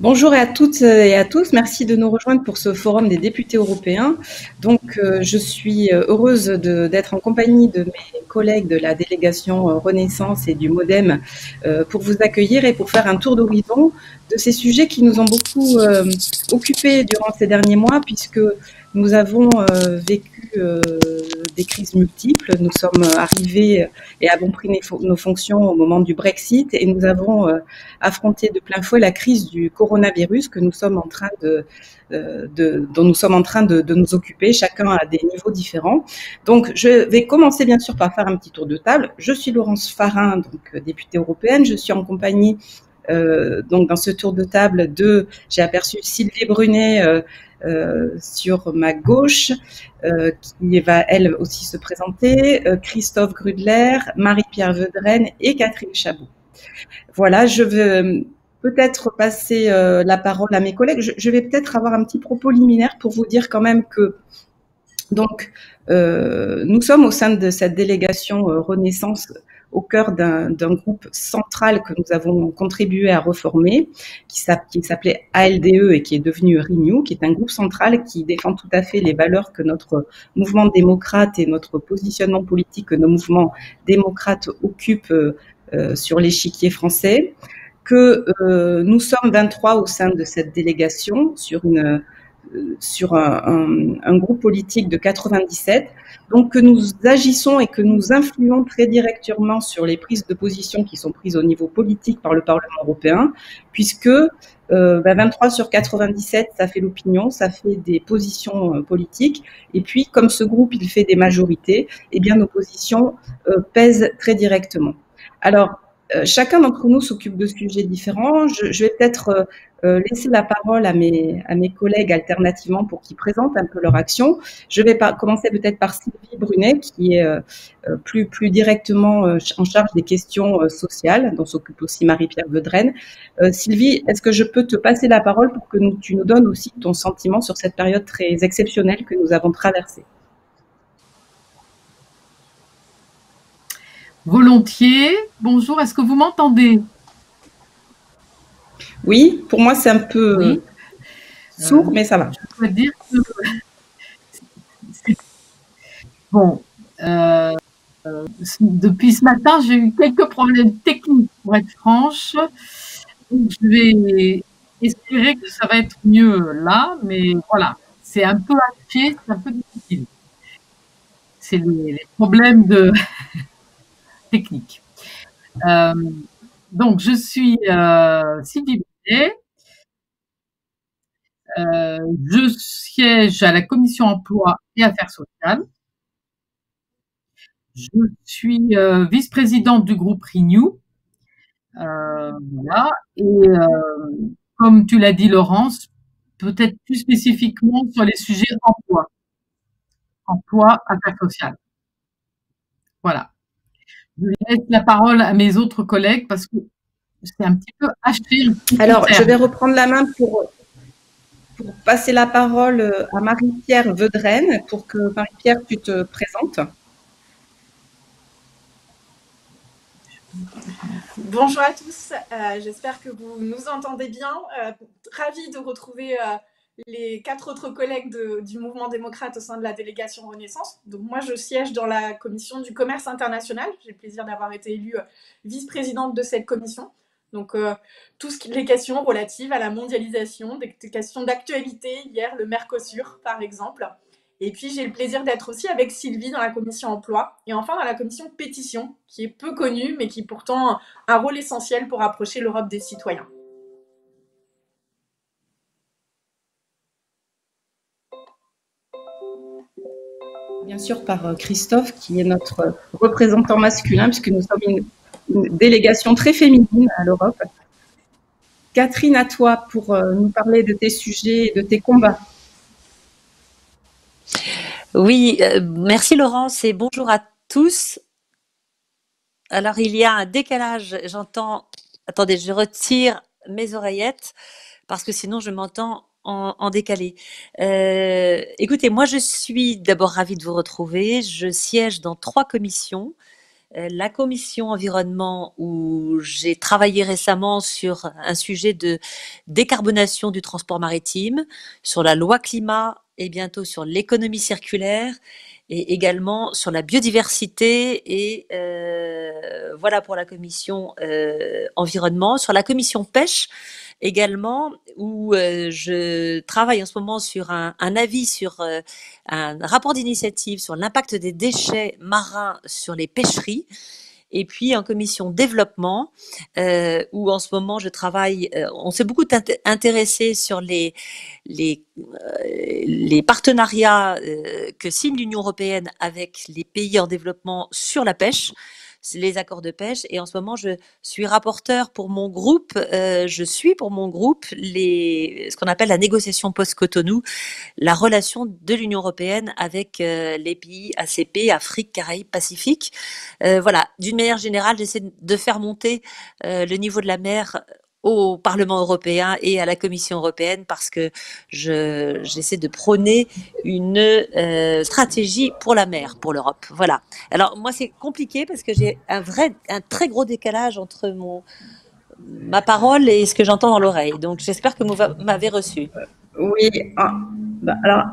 Bonjour à toutes et à tous. Merci de nous rejoindre pour ce forum des députés européens. Donc, je suis heureuse d'être en compagnie de mes collègues de la délégation Renaissance et du MoDem pour vous accueillir et pour faire un tour d'horizon de ces sujets qui nous ont beaucoup occupés durant ces derniers mois, puisque nous avons vécu des crises multiples. Nous sommes arrivés et avons pris nos fonctions au moment du Brexit et nous avons affronté de plein fouet la crise du coronavirus que nous sommes en train dont nous sommes en train de nous occuper, chacun à des niveaux différents. Donc, je vais commencer bien sûr par faire un petit tour de table. Je suis Laurence Farin, donc députée européenne. Je suis en compagnie donc dans ce tour de table j'ai aperçu Sylvie Brunet sur ma gauche, qui va elle aussi se présenter, Christophe Grudler, Marie-Pierre Vedrenne et Catherine Chabot. Voilà, je vais peut-être passer la parole à mes collègues. Je vais peut-être avoir un petit propos liminaire pour vous dire quand même que donc nous sommes au sein de cette délégation Renaissance au cœur d'un groupe central que nous avons contribué à reformer, qui s'appelait ALDE et qui est devenu Renew, qui est un groupe central qui défend tout à fait les valeurs que notre mouvement démocrate et notre positionnement politique que nos mouvements démocrates occupent sur l'échiquier français, que nous sommes 23 au sein de cette délégation sur un groupe politique de 97, donc que nous agissons et que nous influons très directement sur les prises de position qui sont prises au niveau politique par le Parlement européen, puisque 23 sur 97, ça fait l'opinion, ça fait des positions politiques, et puis comme ce groupe il fait des majorités, eh bien nos positions pèsent très directement. Alors, chacun d'entre nous s'occupe de sujets différents. Je vais peut-être laisser la parole à mes collègues alternativement pour qu'ils présentent un peu leur action. Je vais commencer peut-être par Sylvie Brunet, qui est plus directement en charge des questions sociales, dont s'occupe aussi Marie-Pierre Vedrenne. Sylvie, est-ce que je peux te passer la parole pour que tu nous donnes aussi ton sentiment sur cette période très exceptionnelle que nous avons traversée? Volontiers. Bonjour, est-ce que vous m'entendez? Oui, pour moi c'est un peu sourd, mais ça va. Je dois dire que bon, depuis ce matin, j'ai eu quelques problèmes techniques, pour être franche. Donc, je vais espérer que ça va être mieux là, mais voilà, c'est un peu haché, c'est un peu difficile. C'est les problèmes techniques. Donc, je suis Sylvie Brunet. Je siège à la commission emploi et affaires sociales. Je suis vice-présidente du groupe Renew. Voilà. Et comme tu l'as dit, Laurence, peut-être plus spécifiquement sur les sujets emploi, affaires sociales. Voilà. Je laisse la parole à mes autres collègues parce que c'est un petit peu haché. Alors, je vais reprendre la main pour passer la parole à Marie-Pierre Vedrenne pour que Marie-Pierre, tu te présentes. Bonjour à tous, j'espère que vous nous entendez bien. Ravie de retrouver les 4 autres collègues du mouvement démocrate au sein de la délégation Renaissance. Donc moi, je siège dans la commission du commerce international. J'ai le plaisir d'avoir été élue vice-présidente de cette commission. Donc toutes les questions relatives à la mondialisation, des questions d'actualité, hier le Mercosur par exemple. Et puis, j'ai le plaisir d'être aussi avec Sylvie dans la commission emploi et enfin dans la commission pétition, qui est peu connue, mais qui pourtant a un rôle essentiel pour approcher l'Europe des citoyens. Bien sûr, par Christophe, qui est notre représentant masculin, puisque nous sommes une délégation très féminine à l'Europe. Catherine, à toi pour nous parler de tes sujets et de tes combats. Oui, merci Laurence et bonjour à tous. Alors il y a un décalage, j'entends. Attendez, je retire mes oreillettes parce que sinon je m'entends en décalé. Écoutez, moi je suis d'abord ravie de vous retrouver. Je siège dans 3 commissions. la commission environnement où j'ai travaillé récemment sur un sujet de décarbonation du transport maritime, sur la loi climat et bientôt sur l'économie circulaire et également sur la biodiversité et voilà pour la commission environnement. Sur la commission pêche également, où je travaille en ce moment sur un avis sur un rapport d'initiative sur l'impact des déchets marins sur les pêcheries. Et puis en commission développement, où en ce moment je travaille, on s'est beaucoup intéressé sur les partenariats que signe l'Union européenne avec les pays en développement sur la pêche, les accords de pêche. Et en ce moment, je suis rapporteur pour mon groupe. Je suis pour mon groupe ce qu'on appelle la négociation post-Cotonou, la relation de l'Union européenne avec les pays ACP, Afrique, Caraïbes, Pacifique. Voilà, d'une manière générale, j'essaie de faire monter le niveau de la mer au Parlement européen et à la Commission européenne parce que j'essaie de prôner une stratégie pour la mer, pour l'Europe. Voilà. Alors moi c'est compliqué parce que j'ai un très gros décalage entre ma parole et ce que j'entends dans l'oreille. Donc j'espère que vous m'avez reçu. Oui. Alors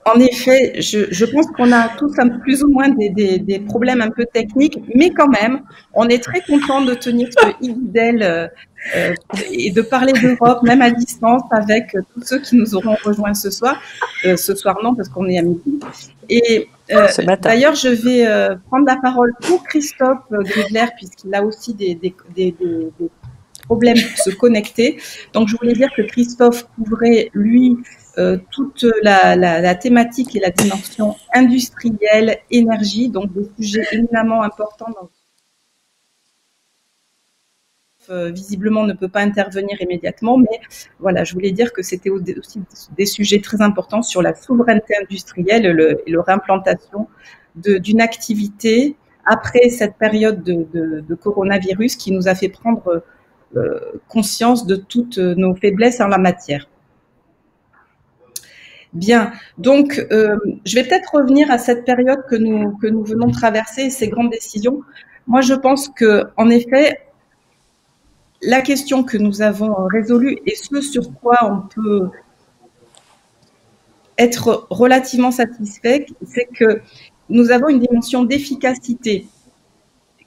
en effet, je pense qu'on a tous plus ou moins des problèmes un peu techniques, mais quand même, on est très content de tenir ce e-Guidel et de parler d'Europe, même à distance, avec tous ceux qui nous auront rejoints ce soir. Ce soir, non, parce qu'on est à midi. Et d'ailleurs, je vais prendre la parole pour Christophe Griedler, puisqu'il a aussi des problèmes pour se connecter. Donc, je voulais dire que Christophe couvrait, lui, toute la thématique et la dimension industrielle, énergie, donc des sujets éminemment importants. Visiblement ne peut pas intervenir immédiatement, mais voilà, je voulais dire que c'était aussi des sujets très importants sur la souveraineté industrielle et leur implantation d'une activité après cette période de coronavirus qui nous a fait prendre conscience de toutes nos faiblesses en la matière. Bien, donc je vais peut-être revenir à cette période que nous venons de traverser et ces grandes décisions. Moi, je pense que, en effet, la question que nous avons résolue et ce sur quoi on peut être relativement satisfait, c'est que nous avons une dimension d'efficacité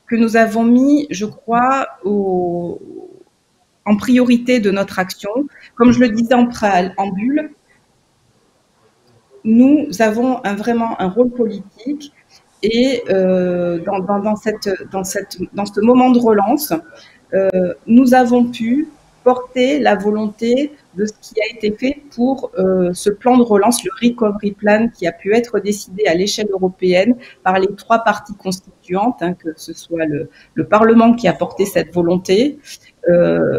que nous avons mis, je crois, en priorité de notre action. Comme je le disais en préambule, nous avons vraiment un rôle politique et dans ce moment de relance, nous avons pu porter la volonté de ce qui a été fait pour ce plan de relance, le Recovery Plan, qui a pu être décidé à l'échelle européenne par les 3 parties constituantes, que ce soit le Parlement qui a porté cette volonté,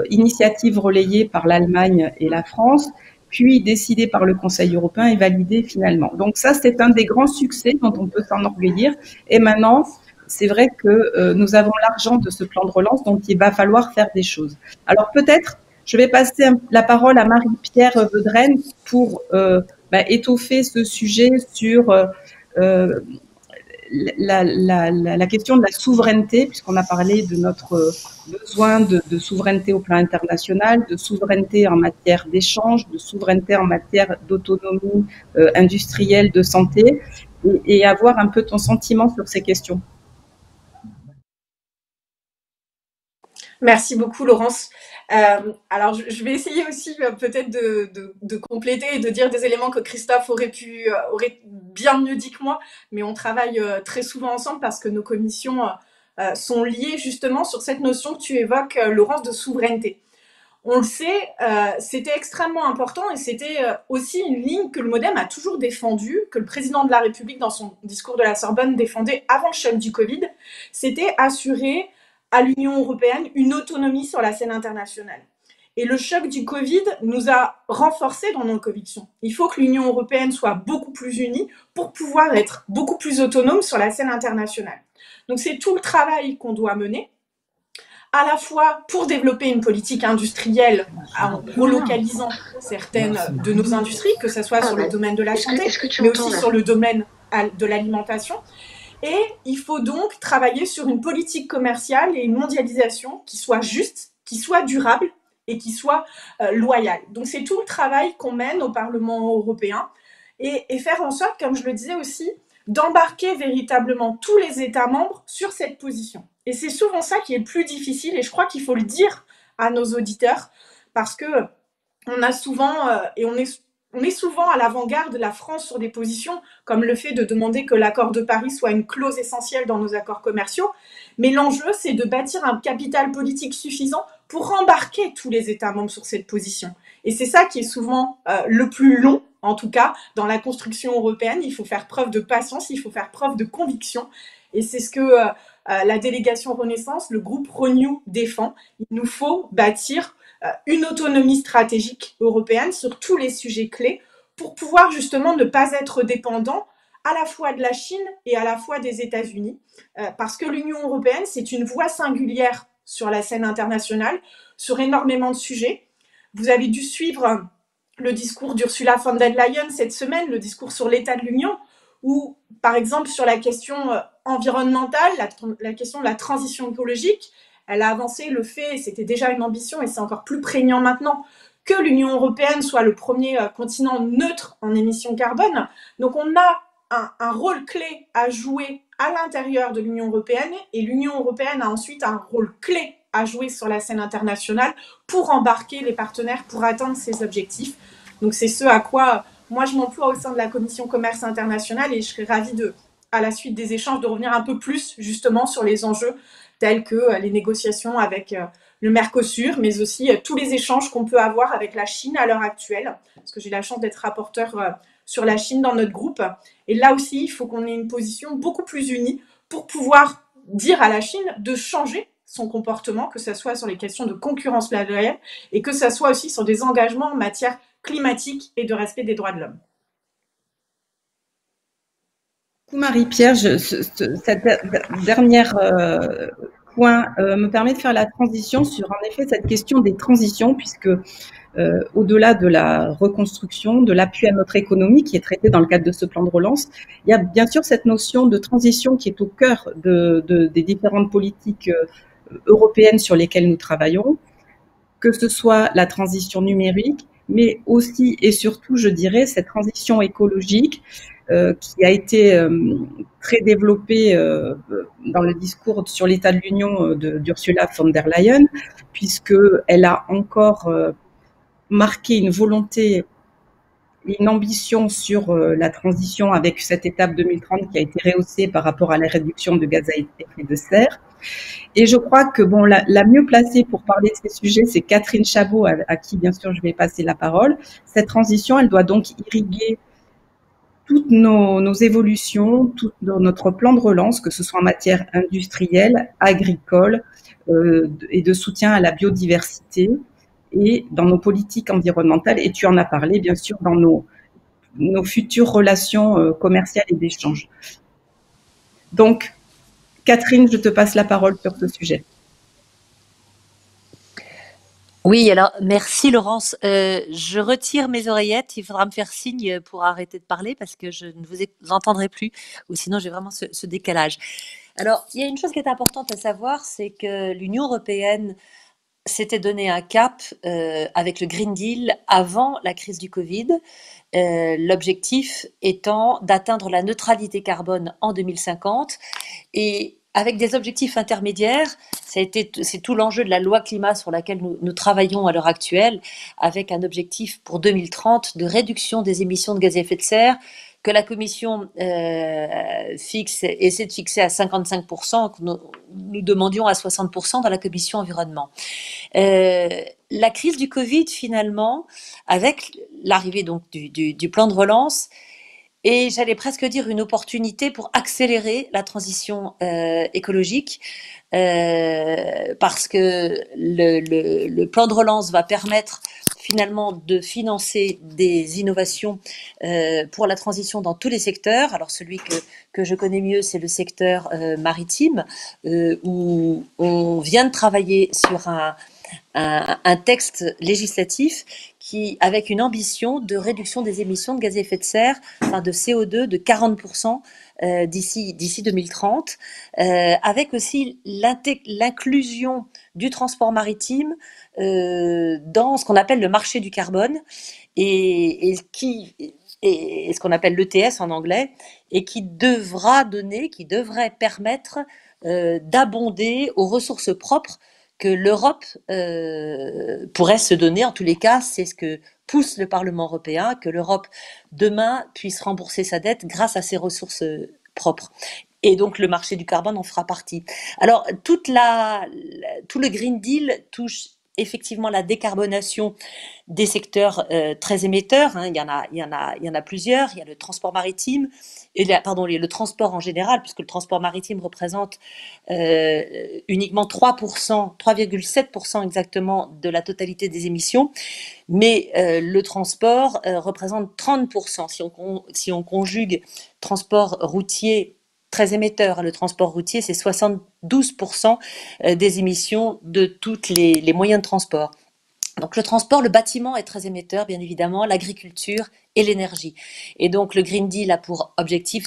initiative relayée par l'Allemagne et la France, puis décidé par le Conseil européen et validé finalement. Donc ça, c'est un des grands succès dont on peut s'enorgueillir. Et maintenant, c'est vrai que nous avons l'argent de ce plan de relance, donc il va falloir faire des choses. Alors peut-être, je vais passer la parole à Marie-Pierre Vedrenne pour étoffer ce sujet sur la question de la souveraineté, puisqu'on a parlé de notre besoin de souveraineté au plan international, de souveraineté en matière d'échange, de souveraineté en matière d'autonomie industrielle, de santé, et avoir un peu ton sentiment sur ces questions. Merci beaucoup, Laurence. Alors, je vais essayer aussi peut-être de compléter et de dire des éléments que Christophe aurait bien mieux dit que moi, mais on travaille très souvent ensemble parce que nos commissions sont liées justement sur cette notion que tu évoques, Laurence, de souveraineté. On le sait, c'était extrêmement important et c'était aussi une ligne que le MoDem a toujours défendue, que le président de la République, dans son discours de la Sorbonne, défendait avant le choc du Covid, c'était assurer à l'Union européenne une autonomie sur la scène internationale. Et le choc du Covid nous a renforcés dans nos convictions. Il faut que l'Union européenne soit beaucoup plus unie pour pouvoir être beaucoup plus autonome sur la scène internationale. Donc c'est tout le travail qu'on doit mener, à la fois pour développer une politique industrielle en relocalisant certaines de nos industries, que ce soit sur le domaine de la santé, mais aussi sur le domaine de l'alimentation, Et il faut donc travailler sur une politique commerciale et une mondialisation qui soit juste, qui soit durable et qui soit loyale. Donc c'est tout le travail qu'on mène au Parlement européen et faire en sorte, comme je le disais aussi, d'embarquer véritablement tous les États membres sur cette position. Et c'est souvent ça qui est le plus difficile, et je crois qu'il faut le dire à nos auditeurs, parce que on a souvent, et on est souvent à l'avant-garde de la France sur des positions comme le fait de demander que l'accord de Paris soit une clause essentielle dans nos accords commerciaux. Mais l'enjeu, c'est de bâtir un capital politique suffisant pour embarquer tous les États membres sur cette position. Et c'est ça qui est souvent le plus long, en tout cas, dans la construction européenne. Il faut faire preuve de patience, il faut faire preuve de conviction. Et c'est ce que la délégation Renaissance, le groupe Renew défend. Il nous faut bâtir une autonomie stratégique européenne sur tous les sujets clés pour pouvoir justement ne pas être dépendant à la fois de la Chine et à la fois des États-Unis, parce que l'Union européenne, c'est une voix singulière sur la scène internationale, sur énormément de sujets. Vous avez dû suivre le discours d'Ursula von der Leyen cette semaine, le discours sur l'état de l'Union, où, par exemple, sur la question environnementale, la question de la transition écologique, elle a avancé le fait, et c'était déjà une ambition, et c'est encore plus prégnant maintenant, que l'Union européenne soit le premier continent neutre en émissions carbone. Donc on a un rôle clé à jouer à l'intérieur de l'Union européenne, et l'Union européenne a ensuite un rôle clé à jouer sur la scène internationale pour embarquer les partenaires pour atteindre ces objectifs. Donc c'est ce à quoi moi je m'emploie au sein de la Commission Commerce International, et je serais ravie à la suite des échanges, de revenir un peu plus justement sur les enjeux tels que les négociations avec le Mercosur, mais aussi tous les échanges qu'on peut avoir avec la Chine à l'heure actuelle, parce que j'ai la chance d'être rapporteur sur la Chine dans notre groupe. Et là aussi, il faut qu'on ait une position beaucoup plus unie pour pouvoir dire à la Chine de changer son comportement, que ce soit sur les questions de concurrence loyale et que ce soit aussi sur des engagements en matière climatique et de respect des droits de l'homme. Marie-Pierre, cette dernière point me permet de faire la transition sur, en effet, cette question des transitions, puisque au-delà de la reconstruction, de l'appui à notre économie qui est traité dans le cadre de ce plan de relance, il y a bien sûr cette notion de transition qui est au cœur des différentes politiques européennes sur lesquelles nous travaillons, que ce soit la transition numérique, mais aussi et surtout, je dirais, cette transition écologique qui a été très développée dans le discours sur l'état de l'Union d'Ursula von der Leyen, puisqu'elle a encore marqué une volonté et une ambition sur la transition avec cette étape 2030 qui a été rehaussée par rapport à la réduction de gaz à effet de serre. Et je crois que bon, la mieux placée pour parler de ces sujets, c'est Catherine Chabot, à qui bien sûr je vais passer la parole. Cette transition, elle doit donc irriguer toutes nos évolutions, tout notre plan de relance, que ce soit en matière industrielle, agricole et de soutien à la biodiversité, et dans nos politiques environnementales, et tu en as parlé bien sûr dans nos futures relations commerciales et d'échange. Donc, Catherine, je te passe la parole sur ce sujet. Oui, alors merci Laurence. Je retire mes oreillettes. Il faudra me faire signe pour arrêter de parler parce que je ne vous entendrai plus, ou sinon j'ai vraiment ce décalage. Alors, il y a une chose qui est importante à savoir, c'est que l'Union européenne s'était donné un cap avec le Green Deal avant la crise du Covid, l'objectif étant d'atteindre la neutralité carbone en 2050, et avec des objectifs intermédiaires. C'est tout l'enjeu de la loi climat sur laquelle nous travaillons à l'heure actuelle, avec un objectif pour 2030 de réduction des émissions de gaz à effet de serre que la Commission essaie de fixer à 55%, que nous demandions à 60% dans la Commission environnement. La crise du Covid, finalement, avec l'arrivée donc du plan de relance, et j'allais presque dire une opportunité pour accélérer la transition écologique, parce que le plan de relance va permettre finalement de financer des innovations pour la transition dans tous les secteurs. Alors celui que je connais mieux, c'est le secteur maritime, où on vient de travailler sur un texte législatif avec une ambition de réduction des émissions de gaz à effet de serre, enfin de CO2 de 40% d'ici 2030, avec aussi l'inclusion du transport maritime dans ce qu'on appelle le marché du carbone et ce qu'on appelle l'ETS en anglais, et qui devrait permettre d'abonder aux ressources propres que l'Europe pourrait se donner. En tous les cas, c'est ce que pousse le Parlement européen, que l'Europe demain puisse rembourser sa dette grâce à ses ressources propres. Et donc le marché du carbone en fera partie. Alors tout le Green Deal touche effectivement la décarbonation des secteurs très émetteurs. Hein. Il y en a plusieurs. Il y a le transport maritime, le transport en général, puisque le transport maritime représente uniquement 3,7% exactement de la totalité des émissions. Mais le transport représente 30%. Si on conjugue transport routier très émetteur, le transport routier, c'est 72% des émissions de tous les moyens de transport. Donc le transport, le bâtiment est très émetteur, bien évidemment, l'agriculture et l'énergie. Et donc le Green Deal a pour objectif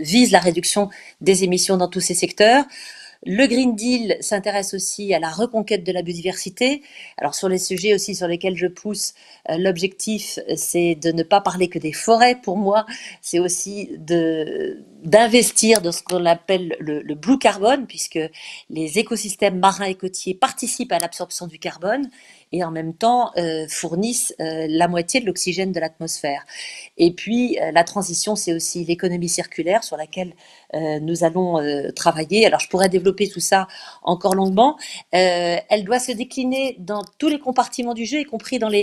vise la réduction des émissions dans tous ces secteurs. Le Green Deal s'intéresse aussi à la reconquête de la biodiversité. Alors sur les sujets aussi sur lesquels je pousse, l'objectif c'est de ne pas parler que des forêts. Pour moi, c'est aussi d'investir dans ce qu'on appelle le blue carbone, puisque les écosystèmes marins et côtiers participent à l'absorption du carbone et en même temps fournissent la moitié de l'oxygène de l'atmosphère. Et puis la transition, c'est aussi l'économie circulaire sur laquelle nous allons travailler. Alors je pourrais développer tout ça encore longuement. Elle doit se décliner dans tous les compartiments du jeu, y compris dans le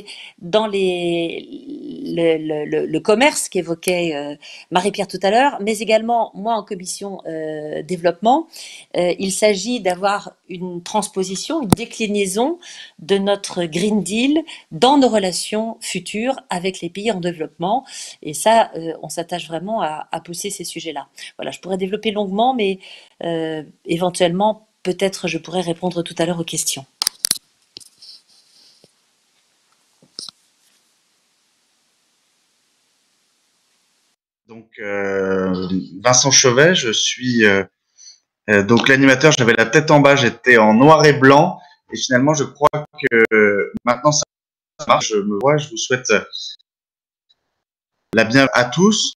commerce qu'évoquait Marie-Pierre tout à l'heure, mais également moi en commission développement. Il s'agit d'avoir une transposition, une déclinaison de notre Green Deal dans nos relations futures avec les pays en développement. Et ça, on s'attache vraiment à pousser ces sujets-là. Voilà, je pourrais développer longuement, mais éventuellement, peut-être je pourrais répondre tout à l'heure aux questions. Donc, Vincent Chauvet, je suis donc l'animateur, j'avais la tête en bas, j'étais en noir et blanc, et finalement, je crois que maintenant ça marche, je me vois, je vous souhaite la bienvenue à tous.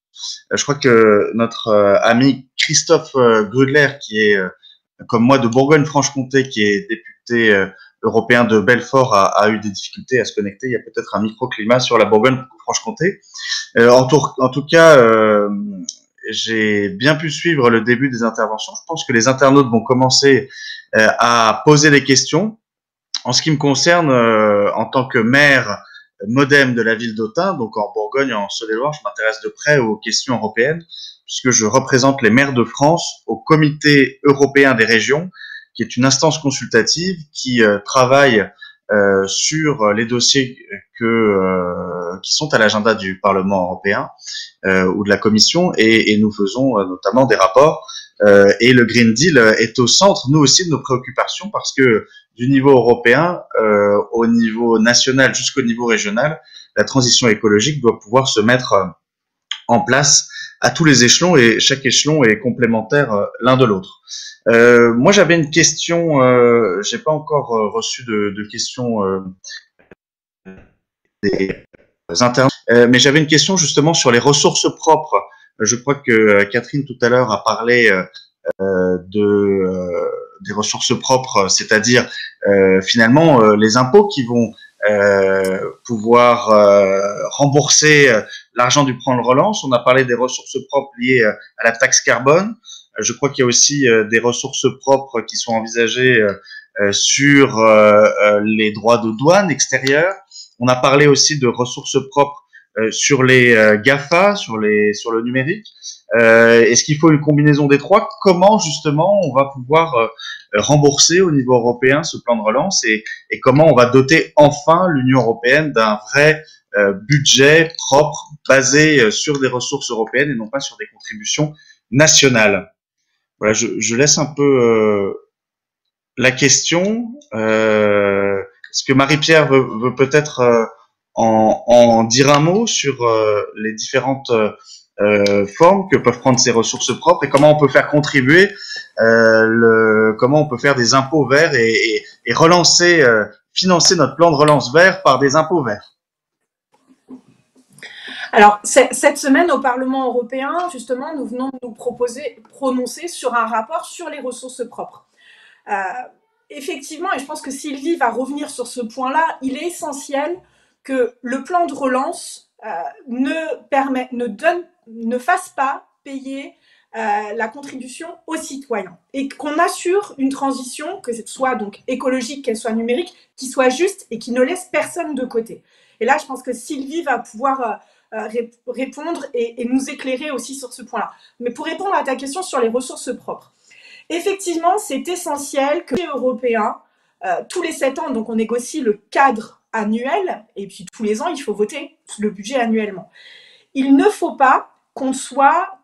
Je crois que notre ami Christophe Grudler, qui est comme moi de Bourgogne-Franche-Comté, qui est député européen de Belfort, a eu des difficultés à se connecter. Il y a peut-être un microclimat sur la Bourgogne-Franche-Comté. En tout cas, j'ai bien pu suivre le début des interventions. Je pense que les internautes vont commencer à poser des questions. En ce qui me concerne, en tant que maire modem de la ville d'Autun, donc en Bourgogne, en Saône-et-Loire, je m'intéresse de près aux questions européennes, puisque je représente les maires de France au Comité européen des régions, qui est une instance consultative qui travaille sur les dossiers qui sont à l'agenda du Parlement européen ou de la Commission, et nous faisons notamment des rapports. Et le Green Deal est au centre, nous aussi, de nos préoccupations, parce que du niveau européen au niveau national jusqu'au niveau régional, la transition écologique doit pouvoir se mettre en place à tous les échelons, et chaque échelon est complémentaire l'un de l'autre. Moi, j'avais une question, j'ai pas encore reçu de questions des internautes, mais j'avais une question justement sur les ressources propres. Je crois que Catherine tout à l'heure a parlé des ressources propres, c'est-à-dire finalement les impôts qui vont pouvoir rembourser l'argent du plan de relance. On a parlé des ressources propres liées à la taxe carbone. Je crois qu'il y a aussi des ressources propres qui sont envisagées sur les droits de douane extérieurs. On a parlé aussi de ressources propres sur les GAFA, sur le numérique. Est-ce qu'il faut une combinaison des trois? Comment justement on va pouvoir rembourser au niveau européen ce plan de relance, et comment on va doter enfin l'Union européenne d'un vrai budget propre basé sur des ressources européennes et non pas sur des contributions nationales? Voilà, je laisse un peu la question. Est-ce que Marie-Pierre veut peut-être en dire un mot sur les différentes formes que peuvent prendre ces ressources propres et comment on peut faire contribuer, comment on peut faire des impôts verts et relancer, financer notre plan de relance vert par des impôts verts? Alors, cette semaine au Parlement européen, justement, nous venons de nous prononcer sur un rapport sur les ressources propres. Effectivement, et je pense que Sylvie va revenir sur ce point-là, il est essentiel que le plan de relance ne fasse pas payer la contribution aux citoyens et qu'on assure une transition, que ce soit donc écologique, qu'elle soit numérique, qui soit juste et qui ne laisse personne de côté. Et là, je pense que Sylvie va pouvoir répondre et nous éclairer aussi sur ce point-là. Mais pour répondre à ta question sur les ressources propres, effectivement, c'est essentiel que les Européens, tous les 7 ans, donc on négocie le cadre annuel, et puis tous les ans, il faut voter le budget annuellement. Il ne faut pas qu'on soit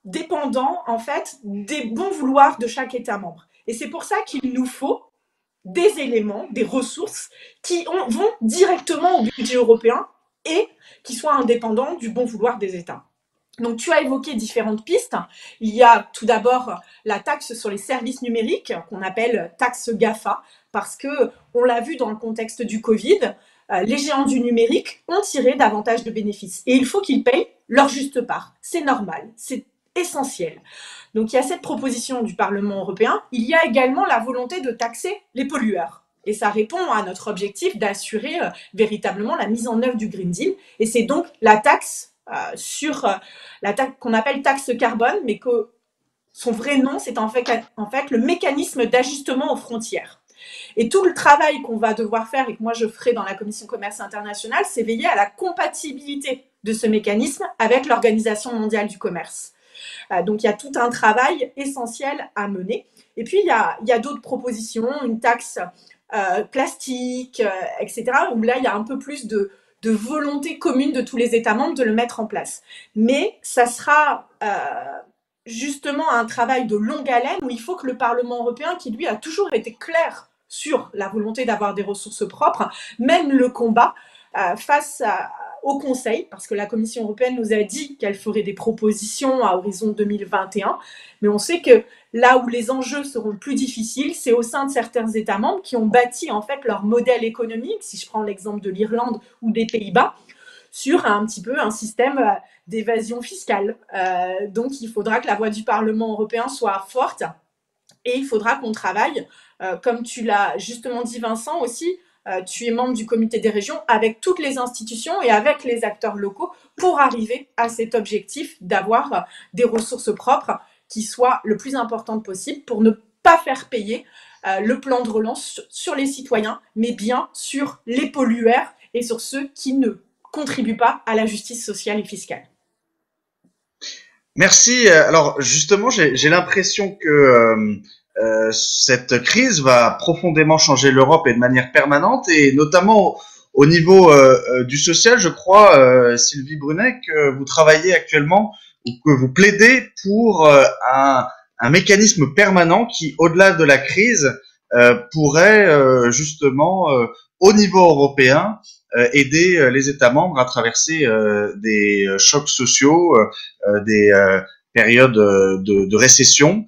dépendant, en fait, des bons vouloirs de chaque État membre. Et c'est pour ça qu'il nous faut des éléments, des ressources qui vont directement au budget européen et qui soient indépendants du bon vouloir des États. Donc, tu as évoqué différentes pistes. Il y a tout d'abord la taxe sur les services numériques, qu'on appelle taxe GAFA, parce que, on l'a vu dans le contexte du Covid, les géants du numérique ont tiré davantage de bénéfices. Et il faut qu'ils payent leur juste part. C'est normal, c'est essentiel. Donc, il y a cette proposition du Parlement européen. Il y a également la volonté de taxer les pollueurs. Et ça répond à notre objectif d'assurer véritablement la mise en œuvre du Green Deal. Et c'est donc la taxe la taxe qu'on appelle taxe carbone, mais que son vrai nom, c'est en fait le mécanisme d'ajustement aux frontières. Et tout le travail qu'on va devoir faire et que moi je ferai dans la Commission Commerce International, c'est veiller à la compatibilité de ce mécanisme avec l'Organisation mondiale du commerce. Donc il y a tout un travail essentiel à mener. Et puis il y a d'autres propositions, une taxe plastique, etc., où là il y a un peu plus de volonté commune de tous les États membres de le mettre en place. Mais ça sera justement un travail de longue haleine où il faut que le Parlement européen, qui lui a toujours été clair sur la volonté d'avoir des ressources propres, mène le combat face au Conseil, parce que la Commission européenne nous a dit qu'elle ferait des propositions à horizon 2021, mais on sait que là où les enjeux seront le plus difficiles, c'est au sein de certains États membres qui ont bâti en fait leur modèle économique, si je prends l'exemple de l'Irlande ou des Pays-Bas, sur un petit peu un système d'évasion fiscale. Donc il faudra que la voix du Parlement européen soit forte et il faudra qu'on travaille, comme tu l'as justement dit Vincent aussi, tu es membre du comité des régions, avec toutes les institutions et avec les acteurs locaux pour arriver à cet objectif d'avoir des ressources propres qui soient le plus importantes possible pour ne pas faire payer le plan de relance sur les citoyens, mais bien sur les pollueurs et sur ceux qui ne contribuent pas à la justice sociale et fiscale. Merci. Alors justement, j'ai l'impression que cette crise va profondément changer l'Europe et de manière permanente, et notamment au niveau du social. Je crois, Sylvie Brunet, que vous travaillez actuellement ou que vous plaidez pour un mécanisme permanent qui, au-delà de la crise, pourrait justement, au niveau européen, aider les États membres à traverser des chocs sociaux, des périodes de récession.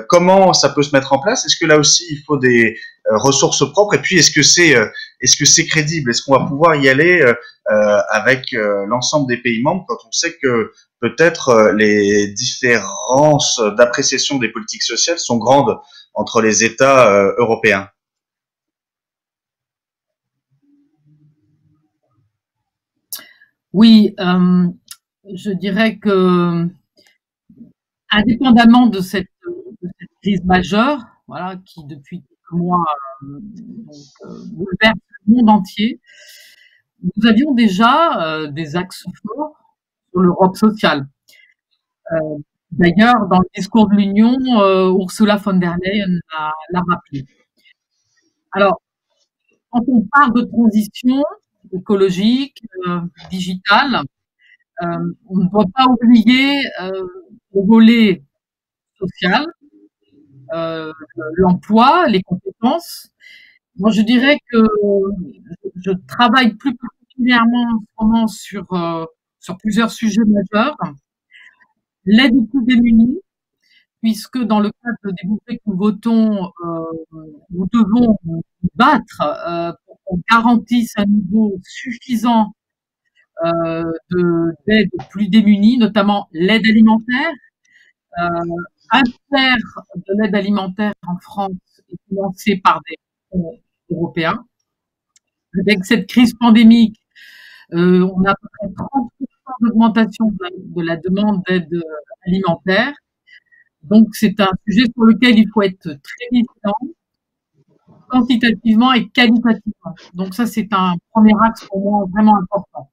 Comment ça peut se mettre en place? Est-ce que là aussi il faut des ressources propres? Et puis est-ce que c'est crédible? Est-ce qu'on va pouvoir y aller avec l'ensemble des pays membres quand on sait que peut-être les différences d'appréciation des politiques sociales sont grandes entre les États européens? Oui, je dirais que, indépendamment de cette crise majeure, voilà, qui depuis quelques mois bouleverse le monde entier, nous avions déjà des axes forts sur l'Europe sociale. D'ailleurs, dans le discours de l'Union, Ursula von der Leyen l'a rappelé. Alors, quand on parle de transition écologique, digitale, on ne doit pas oublier le volet social, l'emploi, les compétences, Moi, je dirais que je travaille plus particulièrement en ce moment sur plusieurs sujets majeurs. L'aide aux plus démunis, puisque dans le cadre des budgets que nous votons, nous devons nous battre pour qu'on garantisse un niveau suffisant d'aide aux plus démunis, notamment l'aide alimentaire. Un tiers de l'aide alimentaire en France est financé par des fonds européens. Avec cette crise pandémique, on a à peu près 30% d'augmentation de la demande d'aide alimentaire. Donc, c'est un sujet sur lequel il faut être très vigilant, quantitativement et qualitativement. Donc, ça, c'est un premier axe pour moi vraiment important.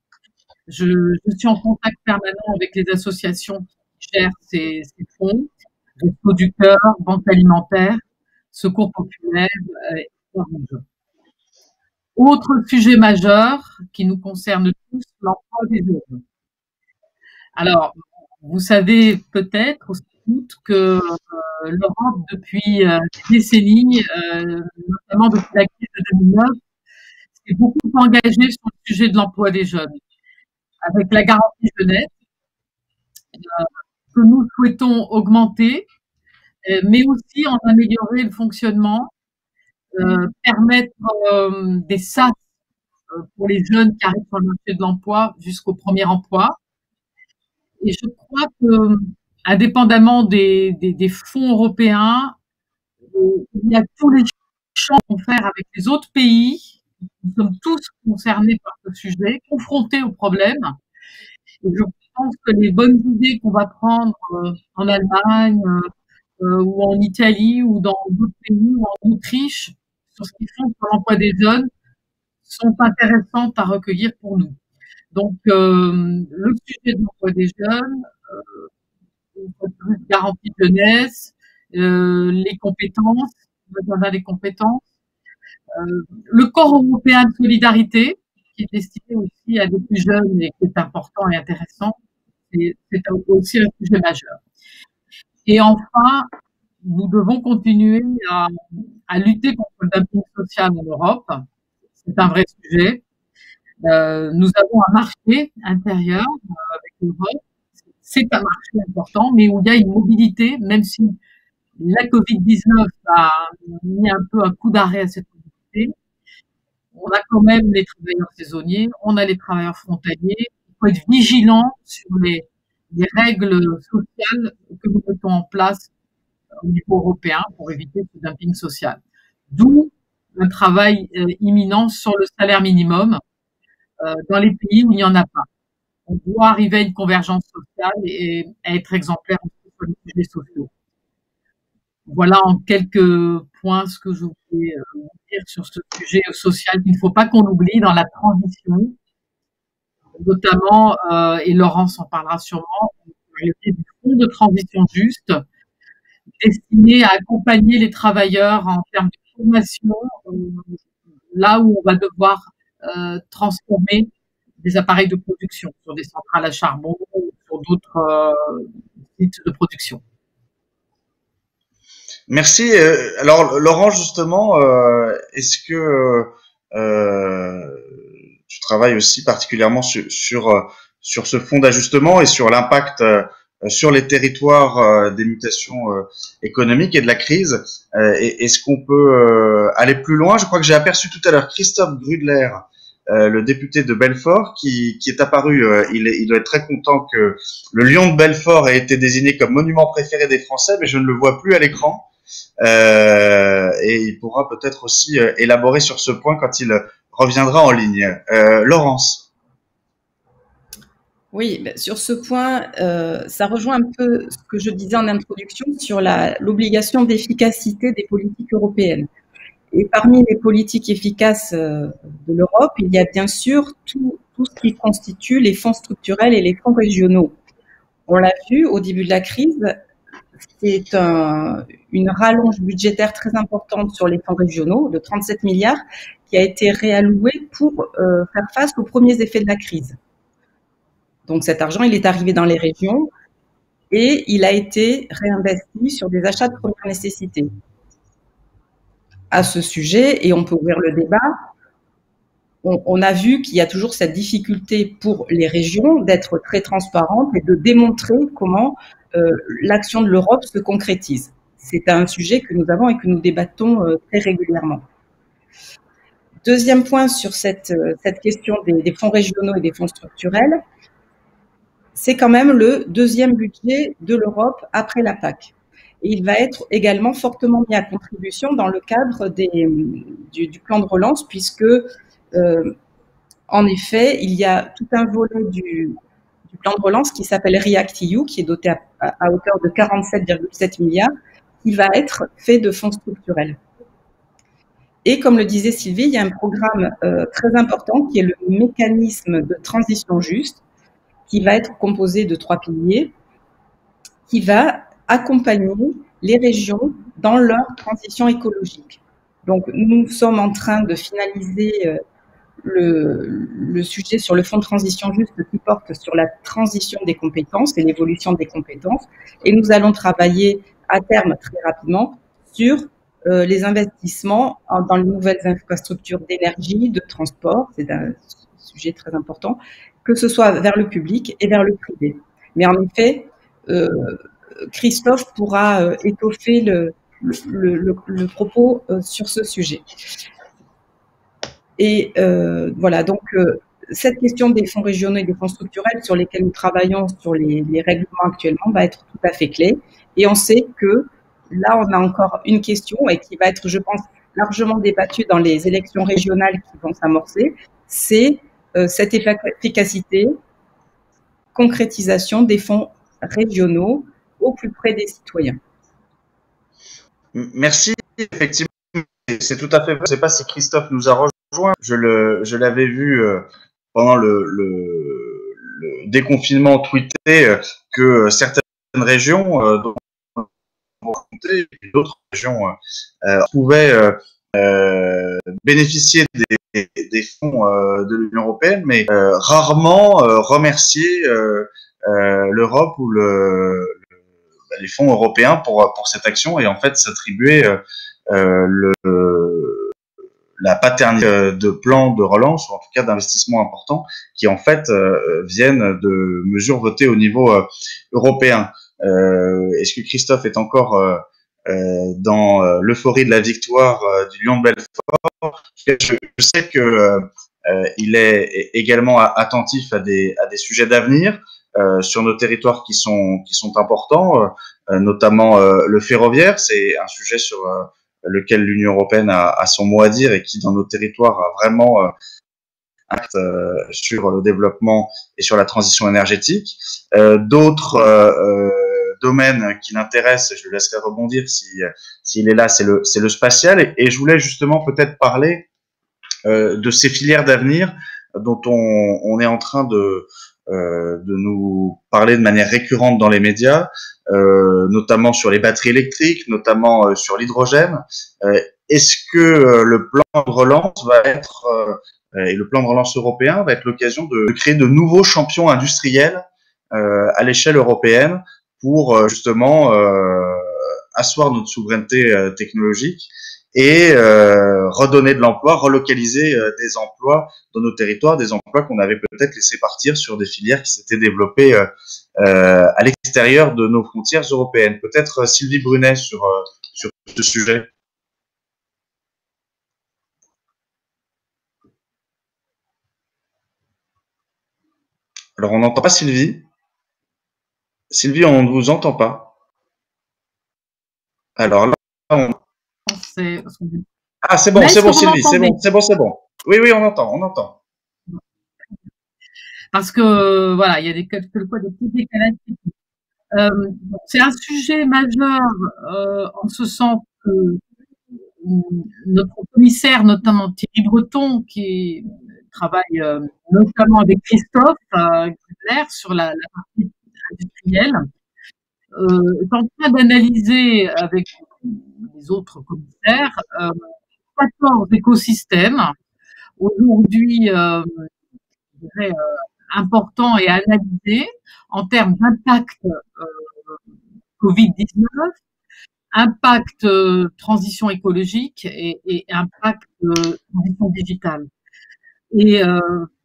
Je suis en contact permanent avec les associations qui gèrent ces fonds, Restos du Cœur, Banque Alimentaire, Secours Populaire et Orange. Autre sujet majeur qui nous concerne tous, l'emploi des jeunes. Alors, vous savez peut-être aussi que l'Europe, depuis des décennies, notamment depuis la crise de 2009, s'est beaucoup engagée sur le sujet de l'emploi des jeunes, avec la garantie jeunesse, que nous souhaitons augmenter, mais aussi en améliorer le fonctionnement, permettre des SAS pour les jeunes qui arrivent sur le marché de l'emploi jusqu'au premier emploi. Et je crois que, indépendamment des fonds européens, il y a tous les champs qu'on peut faire avec les autres pays. Nous sommes tous concernés par ce sujet, confrontés au problème. Et je pense que les bonnes idées qu'on va prendre en Allemagne ou en Italie ou dans d'autres pays ou en Autriche sur ce qu'ils font sur l'emploi des jeunes sont intéressantes à recueillir pour nous. Donc, le sujet de l'emploi des jeunes, garantie jeunesse, les compétences, on a des compétences, le corps européen de solidarité, qui est destiné aussi à des plus jeunes et qui est important et intéressant, c'est aussi un sujet majeur. Et enfin, nous devons continuer à lutter contre le dumping social en Europe. C'est un vrai sujet. Nous avons un marché intérieur avec l'Europe. C'est un marché important, mais où il y a une mobilité, même si la Covid-19 a mis un peu un coup d'arrêt à cette mobilité. On a quand même les travailleurs saisonniers, on a les travailleurs frontaliers. Il faut être vigilant sur les règles sociales que nous mettons en place au niveau européen pour éviter ce dumping social. D'où un travail imminent sur le salaire minimum dans les pays où il n'y en a pas. On doit arriver à une convergence sociale et à être exemplaire sur les sujets sociaux. Voilà en quelques points ce que je voulais dire sur ce sujet social qu'il ne faut pas qu'on oublie dans la transition, notamment, et Laurence en parlera sûrement, du fonds de transition juste, destiné à accompagner les travailleurs en termes de formation, là où on va devoir transformer des appareils de production sur des centrales à charbon ou sur d'autres sites de production. Merci. Alors, Laurent, justement, est-ce que tu travailles aussi particulièrement sur ce fonds d'ajustement et sur l'impact sur les territoires des mutations économiques et de la crise? Est-ce qu'on peut aller plus loin? Je crois que j'ai aperçu tout à l'heure Christophe Grudler, le député de Belfort, qui est apparu. Il doit être très content que le lion de Belfort ait été désigné comme monument préféré des Français, mais je ne le vois plus à l'écran. Et il pourra peut-être aussi élaborer sur ce point quand il reviendra en ligne. Laurence. Oui, sur ce point, ça rejoint un peu ce que je disais en introduction sur l'obligation d'efficacité des politiques européennes. Et parmi les politiques efficaces de l'Europe, il y a bien sûr tout ce qui constitue les fonds structurels et les fonds régionaux. On l'a vu au début de la crise, c'est une rallonge budgétaire très importante sur les fonds régionaux de 37 milliards qui a été réallouée pour faire face aux premiers effets de la crise. Donc cet argent, il est arrivé dans les régions et il a été réinvesti sur des achats de première nécessité. à ce sujet et on peut ouvrir le débat. On a vu qu'il y a toujours cette difficulté pour les régions d'être très transparentes et de démontrer comment l'action de l'Europe se concrétise. C'est un sujet que nous avons et que nous débattons très régulièrement. Deuxième point sur cette question des fonds régionaux et des fonds structurels, c'est quand même le deuxième budget de l'Europe après la PAC. Et il va être également fortement mis à contribution dans le cadre du plan de relance, puisque en effet, il y a tout un volet du plan de relance qui s'appelle REACT-EU, qui est doté à hauteur de 47,7 milliards, qui va être fait de fonds structurels. Et comme le disait Sylvie, il y a un programme très important qui est le mécanisme de transition juste, qui va être composé de 3 piliers, qui va accompagner les régions dans leur transition écologique. Donc, nous sommes en train de finaliser le sujet sur le fonds de transition juste qui porte sur la transition des compétences et l'évolution des compétences. Et nous allons travailler à terme très rapidement sur les investissements dans les nouvelles infrastructures d'énergie, de transport. C'est un sujet très important, que ce soit vers le public et vers le privé. Mais en effet, Christophe pourra étoffer le propos sur ce sujet. Et voilà, donc cette question des fonds régionaux et des fonds structurels sur lesquels nous travaillons sur les règlements actuellement va être tout à fait clé. Et on sait que là, on a encore une question et qui va être, je pense, largement débattue dans les élections régionales qui vont s'amorcer, c'est cette efficacité, concrétisation des fonds régionaux au plus près des citoyens. Merci, effectivement, c'est tout à fait vrai. Je ne sais pas si Christophe nous a rejoint. Je l'avais vu pendant le déconfinement tweeté que certaines régions, dont d'autres régions pouvaient bénéficier des fonds de l'Union européenne, mais rarement remercier l'Europe ou les fonds européens pour cette action, et en fait s'attribuer la paternité de plans de relance, ou en tout cas d'investissements importants, qui en fait viennent de mesures votées au niveau européen. Est-ce que Christophe est encore dans l'euphorie de la victoire du Lion de Belfort? Je sais que il est également attentif à des sujets d'avenir sur nos territoires qui sont importants, notamment le ferroviaire. C'est un sujet sur lequel l'Union européenne a son mot à dire et qui, dans nos territoires, a vraiment impact sur le développement et sur la transition énergétique. D'autres domaines qui l'intéressent, je le laisserai rebondir s'il est là, c'est le spatial. Et je voulais justement peut-être parler de ces filières d'avenir dont on est en train de nous parler de manière récurrente dans les médias, notamment sur les batteries électriques, notamment sur l'hydrogène. Est-ce que le plan de relance va être, et le plan de relance européen va être l'occasion de créer de nouveaux champions industriels à l'échelle européenne pour justement asseoir notre souveraineté technologique et redonner de l'emploi, relocaliser des emplois dans nos territoires, des emplois qu'on avait peut-être laissé partir sur des filières qui s'étaient développées à l'extérieur de nos frontières européennes. Peut-être Sylvie Brunet sur ce sujet. Alors, on n'entend pas Sylvie. Sylvie, on ne vous entend pas. Alors là, Ah, c'est bon, Sylvie, c'est bon. Oui, on entend. Parce que, voilà, il y a quelquefois des petits décalages. C'est un sujet majeur en ce sens que notre commissaire, notamment Thierry Breton, qui travaille notamment avec Christophe Gudler sur la partie industrielle, est en train d'analyser avec les autres commissaires 14 écosystèmes aujourd'hui je dirais, importants et analysés en termes d'impact Covid-19, impact transition écologique et impact transition digitale. Et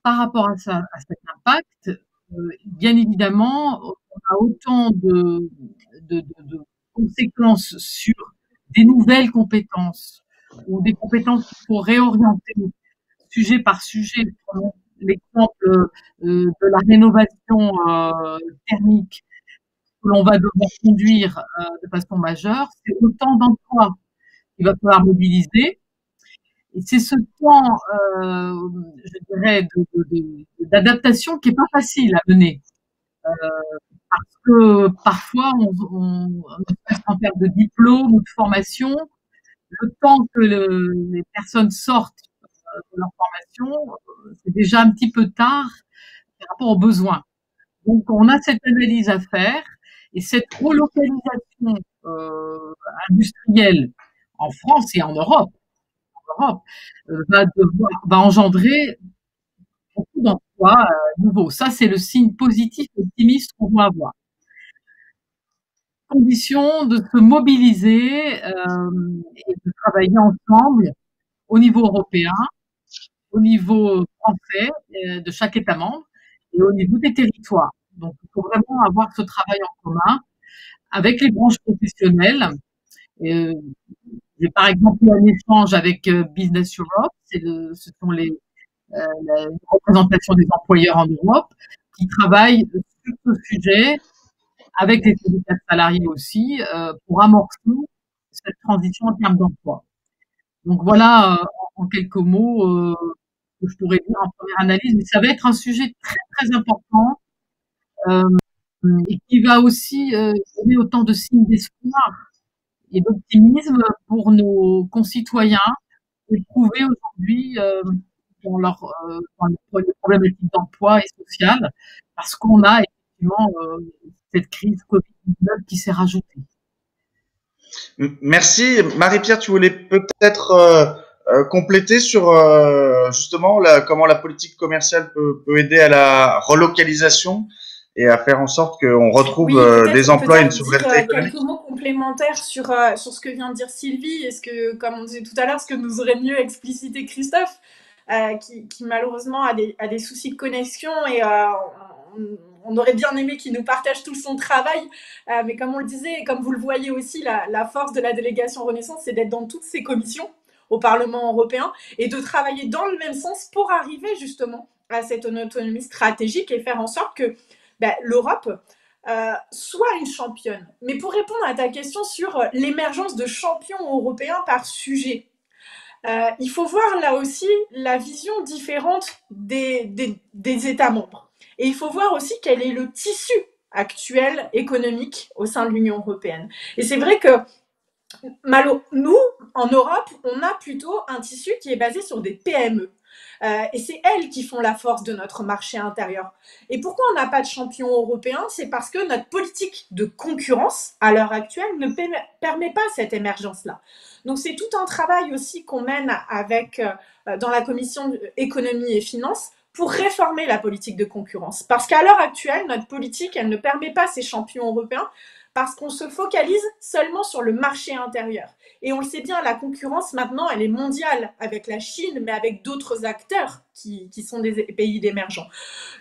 par rapport à ça, à cet impact, bien évidemment, on a autant de conséquences sur des nouvelles compétences ou des compétences qu'il faut réorienter sujet par sujet. Prenons l'exemple de la rénovation thermique que l'on va devoir conduire de façon majeure. C'est autant d'emplois qu'il va falloir mobiliser. Et c'est ce temps, je dirais, d'adaptation qui est pas facile à mener. Parce que parfois, en termes de diplôme ou de formation, le temps que les personnes sortent de leur formation, c'est déjà un petit peu tard par rapport aux besoins. Donc, on a cette analyse à faire et cette relocalisation industrielle en France et en Europe va engendrer beaucoup d'emplois nouveaux. Ça, c'est le signe positif, optimiste qu'on doit avoir. Condition de se mobiliser et de travailler ensemble au niveau européen, au niveau français de chaque État membre et au niveau des territoires. Donc, il faut vraiment avoir ce travail en commun avec les branches professionnelles. J'ai par exemple eu un échange avec Business Europe, ce sont la représentation des employeurs en Europe qui travaillent sur ce sujet avec les syndicats salariés aussi pour amorcer cette transition en termes d'emploi. Donc voilà en quelques mots que je pourrais dire en première analyse, mais ça va être un sujet très très important et qui va aussi donner autant de signes d'espoir et d'optimisme pour nos concitoyens éprouvés aujourd'hui dans les problématiques d'emploi et sociales, parce qu'on a effectivement cette crise Covid-19 qui s'est rajoutée. Merci. Marie-Pierre, tu voulais peut-être compléter sur justement comment la politique commerciale peut aider à la relocalisation et à faire en sorte qu'on retrouve des emplois et une souveraineté économique. Quelques mots complémentaires sur ce que vient de dire Sylvie et ce que, comme on disait tout à l'heure, ce que nous aurait mieux explicité Christophe, qui malheureusement a des soucis de connexion et on aurait bien aimé qu'il nous partage tout son travail, mais comme on le disait et comme vous le voyez aussi, la force de la délégation Renaissance, c'est d'être dans toutes ces commissions au Parlement européen et de travailler dans le même sens pour arriver justement à cette autonomie stratégique et faire en sorte que l'Europe soit une championne. Mais pour répondre à ta question sur l'émergence de champions européens par sujet, il faut voir là aussi la vision différente des États membres. Et il faut voir aussi quel est le tissu actuel économique au sein de l'Union européenne. Et c'est vrai que nous, en Europe, on a plutôt un tissu qui est basé sur des PME. Et c'est elles qui font la force de notre marché intérieur. Et pourquoi on n'a pas de champion européen? C'est parce que notre politique de concurrence, à l'heure actuelle, ne permet pas cette émergence-là. Donc c'est tout un travail aussi qu'on mène dans la commission économie et finances pour réformer la politique de concurrence. Parce qu'à l'heure actuelle, notre politique, elle ne permet pas ces champions européens parce qu'on se focalise seulement sur le marché intérieur. Et on le sait bien, la concurrence maintenant, elle est mondiale avec la Chine, mais avec d'autres acteurs qui sont des pays émergents.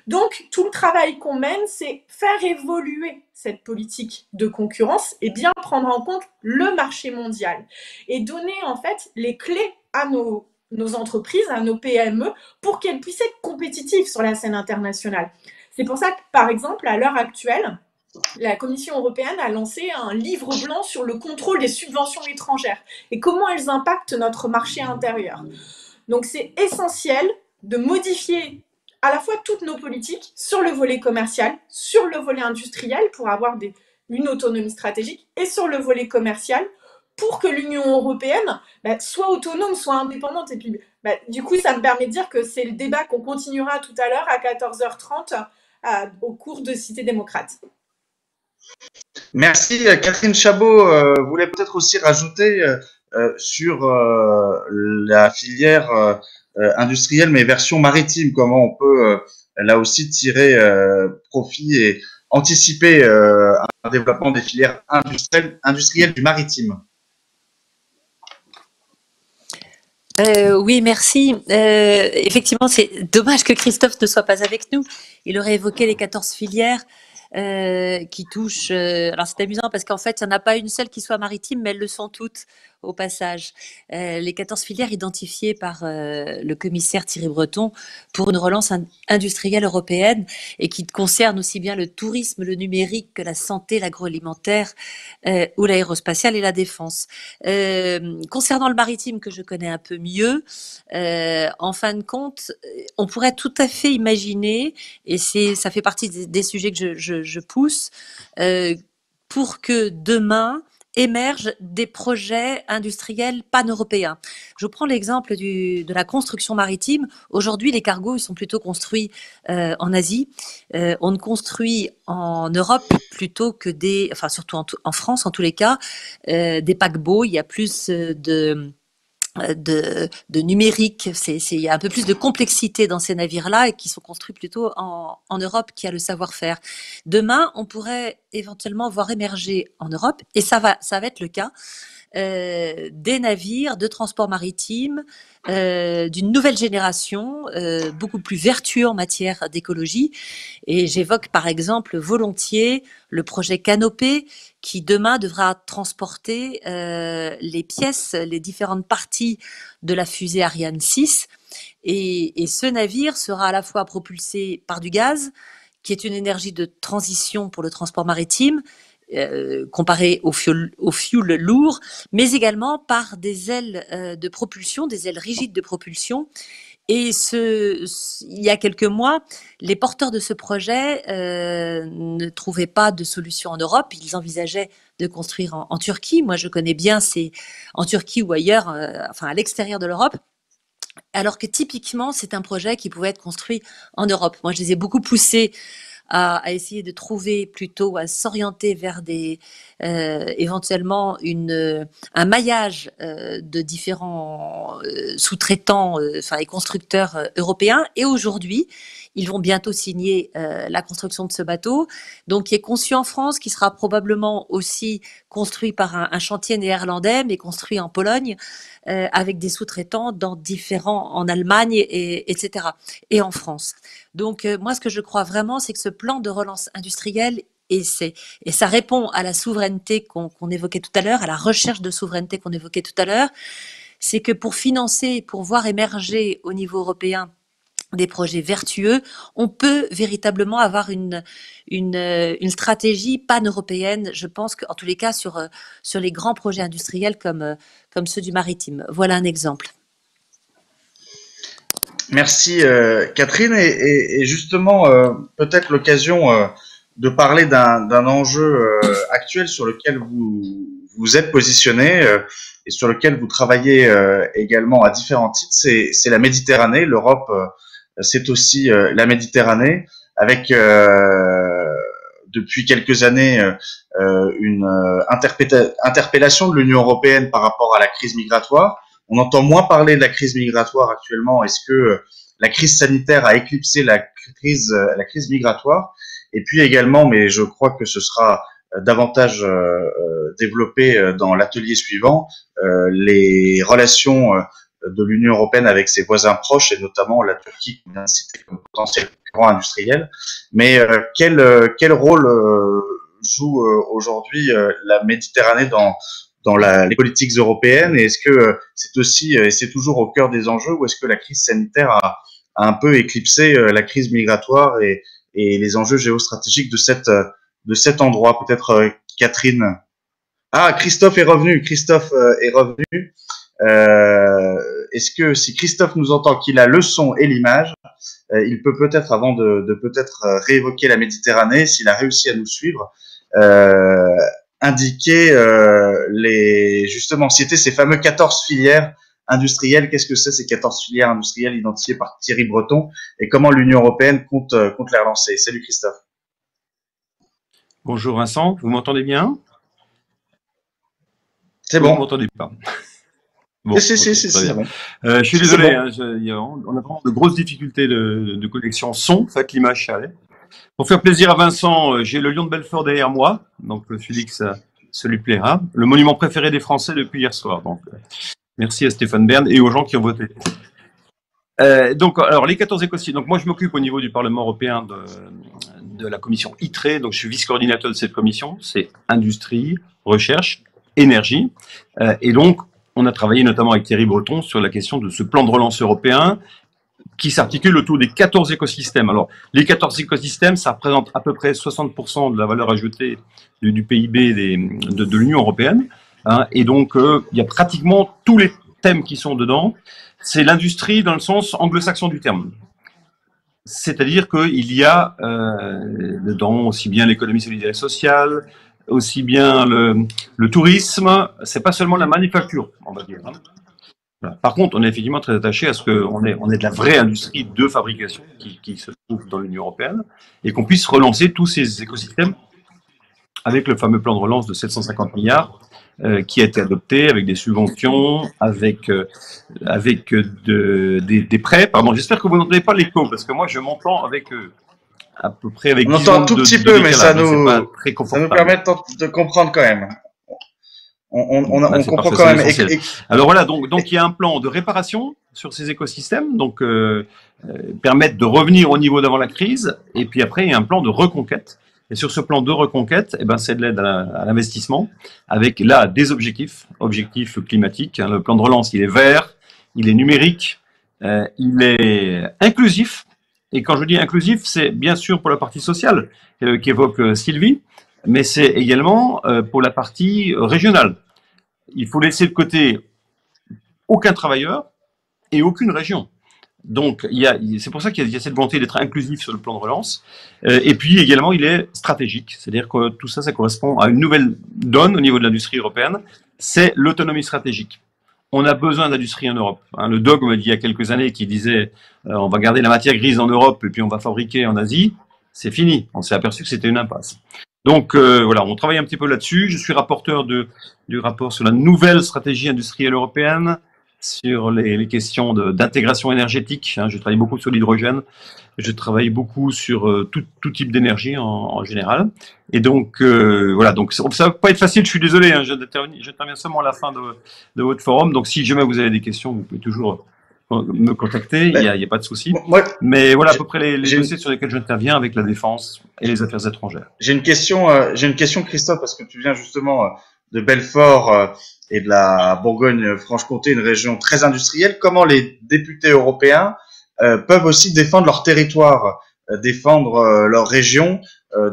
Donc, tout le travail qu'on mène, c'est faire évoluer cette politique de concurrence et bien prendre en compte le marché mondial et donner en fait les clés à nos entreprises, à nos PME, pour qu'elles puissent être compétitives sur la scène internationale. C'est pour ça que, par exemple, à l'heure actuelle, la Commission européenne a lancé un livre blanc sur le contrôle des subventions étrangères et comment elles impactent notre marché intérieur. Donc c'est essentiel de modifier à la fois toutes nos politiques sur le volet commercial, sur le volet industriel pour avoir une autonomie stratégique et sur le volet commercial pour que l'Union européenne soit autonome, soit indépendante. Et puis, du coup, ça me permet de dire que c'est le débat qu'on continuera tout à l'heure à 14h30 au cours de Cité démocrate. Merci. Catherine Chabot voulait peut-être aussi rajouter sur la filière industrielle, mais version maritime, comment on peut là aussi tirer profit et anticiper un développement des filières industrielles du maritime. Oui, merci. Effectivement, c'est dommage que Christophe ne soit pas avec nous. Il aurait évoqué les 14 filières qui touchent. Alors, c'est amusant parce qu'en fait, il n'y en a pas une seule qui soit maritime, mais elles le sont toutes au passage. Les 14 filières identifiées par le commissaire Thierry Breton pour une relance industrielle européenne et qui concernent aussi bien le tourisme, le numérique que la santé, l'agroalimentaire ou l'aérospatiale et la défense. Concernant le maritime que je connais un peu mieux, en fin de compte, on pourrait tout à fait imaginer, et ça fait partie des sujets que je pousse, pour que demain émergent des projets industriels pan-européens. Je prends l'exemple de la construction maritime. Aujourd'hui, les cargos ils sont plutôt construits en Asie. On ne construit en Europe plutôt que enfin surtout en France en tous les cas, des paquebots. Il y a plus de numérique, il y a un peu plus de complexité dans ces navires-là et qui sont construits plutôt en Europe, qui a le savoir-faire. Demain, on pourrait éventuellement voir émerger en Europe, et ça va être le cas, des navires de transport maritime d'une nouvelle génération, beaucoup plus vertueux en matière d'écologie. Et j'évoque par exemple volontiers le projet Canopée, qui demain devra transporter les pièces, les différentes parties de la fusée Ariane 6. Et ce navire sera à la fois propulsé par du gaz, qui est une énergie de transition pour le transport maritime, comparé au fuel lourd, mais également par des ailes de propulsion, des ailes rigides de propulsion. Et il y a quelques mois, les porteurs de ce projet ne trouvaient pas de solution en Europe. Ils envisageaient de construire en Turquie. Moi, je connais bien, c'est en Turquie ou ailleurs, enfin à l'extérieur de l'Europe. Alors que typiquement, c'est un projet qui pouvait être construit en Europe. Moi, je les ai beaucoup poussés à essayer de trouver plutôt, à s'orienter vers éventuellement un maillage de différents sous-traitants, enfin les constructeurs européens. Et aujourd'hui, ils vont bientôt signer la construction de ce bateau, donc qui est conçu en France, qui sera probablement aussi construit par un chantier néerlandais, mais construit en Pologne, avec des sous-traitants en Allemagne, etc. et en France. Donc, moi, ce que je crois vraiment, c'est que ce plan de relance industrielle, et ça répond à la souveraineté qu'on évoquait tout à l'heure, à la recherche de souveraineté qu'on évoquait tout à l'heure, c'est que pour financer, pour voir émerger au niveau européen des projets vertueux, on peut véritablement avoir une stratégie pan-européenne, je pense qu'en tous les cas sur les grands projets industriels comme ceux du maritime. Voilà un exemple. Merci Catherine, et justement peut-être l'occasion de parler d'un enjeu actuel sur lequel vous êtes positionné et sur lequel vous travaillez également à différents titres, c'est la Méditerranée. L'Europe, c'est aussi la Méditerranée, avec depuis quelques années une interpellation de l'Union européenne par rapport à la crise migratoire. On entend moins parler de la crise migratoire actuellement. Est-ce que la crise sanitaire a éclipsé la crise migratoire? Et puis également, mais je crois que ce sera davantage développé dans l'atelier suivant, les relations de l'Union européenne avec ses voisins proches, et notamment la Turquie, qui vient de citer comme potentiel concurrent industriel. Mais quel rôle joue aujourd'hui la Méditerranée dans les politiques européennes, et est-ce que c'est aussi et c'est toujours au cœur des enjeux, ou est-ce que la crise sanitaire a un peu éclipsé la crise migratoire et les enjeux géostratégiques de cet endroit? Peut-être Catherine. Ah, Christophe est revenu. Est-ce que si Christophe nous entend, qu'il a le son et l'image, il peut peut-être, avant de peut-être réévoquer la Méditerranée, s'il a réussi à nous suivre, indiquer justement, citer ces fameux 14 filières industrielles. Qu'est-ce que c'est, ces 14 filières industrielles identifiées par Thierry Breton, et comment l'Union européenne compte les relancer? Salut Christophe. Bonjour Vincent, vous m'entendez bien? C'est bon. Vous m'entendez pas? Bon, c'est bon. Je suis désolé, bon. on a vraiment de grosses difficultés de connexion son, ça, l'image, ça allait. Pour faire plaisir à Vincent, j'ai le Lion de Belfort derrière moi, donc je me suis dit que ça lui plaira. Le monument préféré des Français depuis hier soir. Donc, merci à Stéphane Bern et aux gens qui ont voté. Donc, alors, les 14 écosystèmes. Donc, moi, je m'occupe au niveau du Parlement européen de la commission ITRE. Donc, je suis vice-coordinateur de cette commission. C'est industrie, recherche, énergie. Et donc, on a travaillé notamment avec Thierry Breton sur la question de ce plan de relance européen qui s'articule autour des 14 écosystèmes. Alors, les 14 écosystèmes, ça représente à peu près 60% de la valeur ajoutée du PIB de l'Union européenne. Hein, et donc, il y a pratiquement tous les thèmes qui sont dedans. C'est l'industrie dans le sens anglo-saxon du terme. C'est-à-dire qu'il y a dedans aussi bien l'économie solidaire et sociale, aussi bien le tourisme, c'est pas seulement la manufacture, on va dire. Hein. Voilà. Par contre, on est effectivement très attaché à ce qu'on ait de la vraie industrie de fabrication qui se trouve dans l'Union européenne et qu'on puisse relancer tous ces écosystèmes avec le fameux plan de relance de 750 milliards qui a été adopté avec des subventions, avec des prêts. Pardon, j'espère que vous n'entendez pas l'écho parce que moi je m'entends avec à peu près avec. On entend un tout petit peu, mais ça nous permet de comprendre quand même. On comprend quand même. Alors voilà, donc il y a un plan de réparation sur ces écosystèmes, donc permettre de revenir au niveau d'avant la crise, et puis après il y a un plan de reconquête. Et sur ce plan de reconquête, eh ben, c'est de l'aide à l'investissement, avec là des objectifs climatiques. Hein. Le plan de relance, il est vert, il est numérique, il est inclusif. Et quand je dis inclusif, c'est bien sûr pour la partie sociale qu'évoque Sylvie, mais c'est également pour la partie régionale. Il faut laisser de côté aucun travailleur et aucune région. Donc, c'est pour ça qu'il y a cette volonté d'être inclusif sur le plan de relance. Et puis également, il est stratégique. C'est-à-dire que tout ça, ça correspond à une nouvelle donne au niveau de l'industrie européenne. C'est l'autonomie stratégique. On a besoin d'industrie en Europe. Hein, le dogme d'il y a quelques années qui disait on va garder la matière grise en Europe et puis on va fabriquer en Asie, c'est fini. On s'est aperçu que c'était une impasse. Donc voilà, on travaille un petit peu là-dessus. Je suis rapporteur du rapport sur la nouvelle stratégie industrielle européenne, sur les questions d'intégration énergétique. Hein, je travaille beaucoup sur l'hydrogène. Je travaille beaucoup sur tout type d'énergie en général. Et donc voilà, donc ça va pas être facile. Je suis désolé. Hein, j'interviens seulement à la fin de votre forum. Donc si jamais vous avez des questions, vous pouvez toujours me contacter. Il y a pas de souci. Mais voilà à peu près les dossiers sur lesquels j'interviens avec la défense et les affaires étrangères. J'ai une question, Christophe, parce que tu viens justement de Belfort et de la Bourgogne-Franche-Comté, une région très industrielle. Comment les députés européens peuvent aussi défendre leur territoire, défendre leur région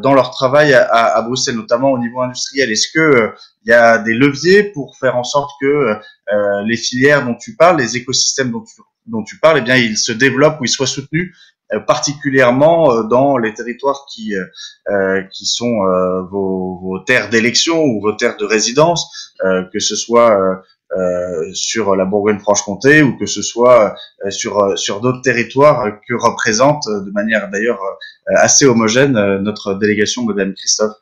dans leur travail à Bruxelles, notamment au niveau industriel? Est-ce que il y a des leviers pour faire en sorte que les filières dont tu parles, les écosystèmes dont tu parles, eh bien, ils se développent ou ils soient soutenus, particulièrement dans les territoires qui sont vos terres d'élection ou vos terres de résidence, que ce soit sur la Bourgogne-Franche-Comté ou que ce soit sur d'autres territoires que représente de manière d'ailleurs assez homogène notre délégation, Madame Christophe.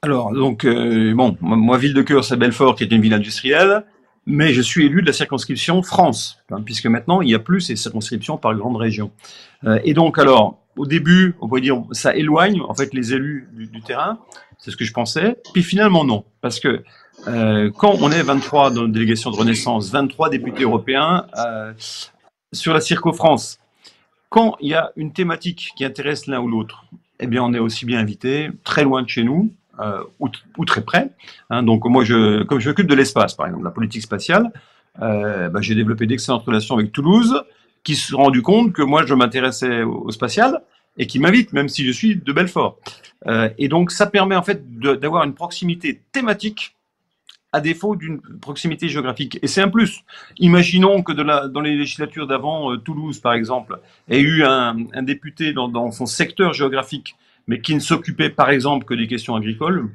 Alors, donc, bon, moi, ville de cœur, c'est Belfort, qui est une ville industrielle, mais je suis élu de la circonscription France, hein, puisque maintenant, il n'y a plus ces circonscriptions par grande région. Et donc, alors, au début, on pourrait dire, ça éloigne, en fait, les élus du terrain, c'est ce que je pensais, puis finalement, non, parce que quand on est 23 dans une délégation de Renaissance, 23 députés européens sur la Circo France, quand il y a une thématique qui intéresse l'un ou l'autre, eh bien, on est aussi bien invité, très loin de chez nous, ou très près. Hein, donc moi, comme je m'occupe de l'espace, par exemple, la politique spatiale, j'ai développé d'excellentes relations avec Toulouse, qui se sont rendus compte que moi, je m'intéressais au spatial et qui m'invitent, même si je suis de Belfort. Et donc, ça permet en fait d'avoir une proximité thématique à défaut d'une proximité géographique. Et c'est un plus. Imaginons que dans les législatures d'avant, Toulouse, par exemple, ait eu un député dans son secteur géographique, mais qui ne s'occupait, par exemple, que des questions agricoles.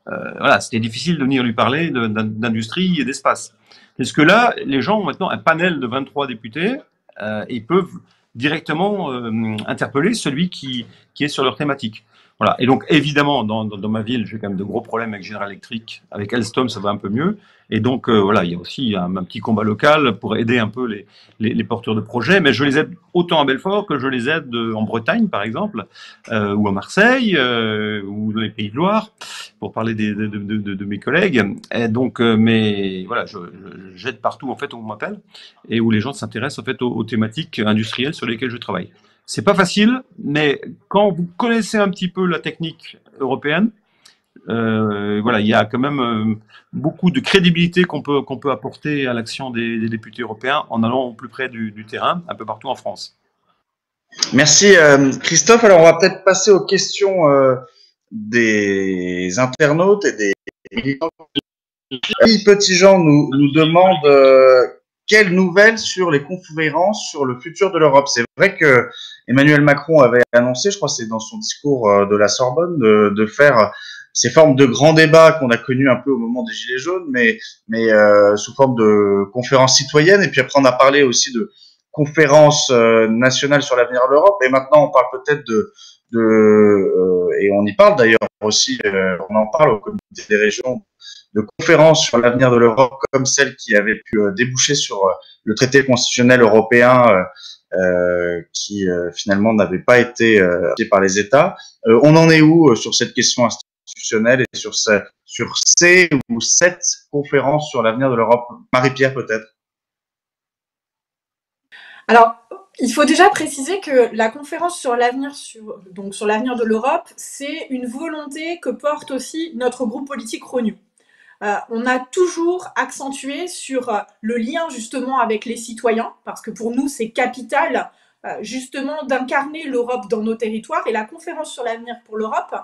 Voilà, c'était difficile de venir lui parler d'industrie et d'espace. Parce que là, les gens ont maintenant un panel de 23 députés et peuvent directement interpeller celui qui est sur leur thématique. Voilà. Et donc, évidemment, dans ma ville, j'ai quand même de gros problèmes avec General Electric. Avec Alstom, ça va un peu mieux. Et donc, voilà, il y a aussi un petit combat local pour aider un peu les porteurs de projets. Mais je les aide autant à Belfort que je les aide en Bretagne, par exemple, ou à Marseille, ou dans les Pays de Loire, pour parler de mes collègues. Et donc, mais voilà, j'aide partout, en fait, où on m'appelle et où les gens s'intéressent, en fait, aux thématiques industrielles sur lesquelles je travaille. C'est pas facile, mais quand vous connaissez un petit peu la technique européenne, voilà, il y a quand même beaucoup de crédibilité qu'on peut apporter à l'action des députés européens en allant au plus près du terrain, un peu partout en France. Merci Christophe. Alors on va peut-être passer aux questions des internautes et des militants. Petit Jean nous demande quelles nouvelles sur les conférences sur le futur de l'Europe. C'est vrai que Emmanuel Macron avait annoncé, je crois que c'est dans son discours de la Sorbonne, de faire ces formes de grands débats qu'on a connus un peu au moment des Gilets jaunes, mais sous forme de conférences citoyennes. Et puis après, on a parlé aussi de conférences nationales sur l'avenir de l'Europe. Et maintenant, on parle peut-être et on y parle d'ailleurs aussi, on en parle au comité des régions, de conférences sur l'avenir de l'Europe comme celle qui avait pu déboucher sur le traité constitutionnel européen qui finalement n'avait pas été adopté par les États. On en est où sur cette question institutionnelle et sur ces ou cette conférences sur l'avenir de l'Europe? Marie-Pierre, peut-être. Alors, il faut déjà préciser que la conférence sur l'avenir de l'Europe, c'est une volonté que porte aussi notre groupe politique Renew. On a toujours accentué sur le lien justement avec les citoyens, parce que pour nous c'est capital justement d'incarner l'Europe dans nos territoires, et la conférence sur l'avenir pour l'Europe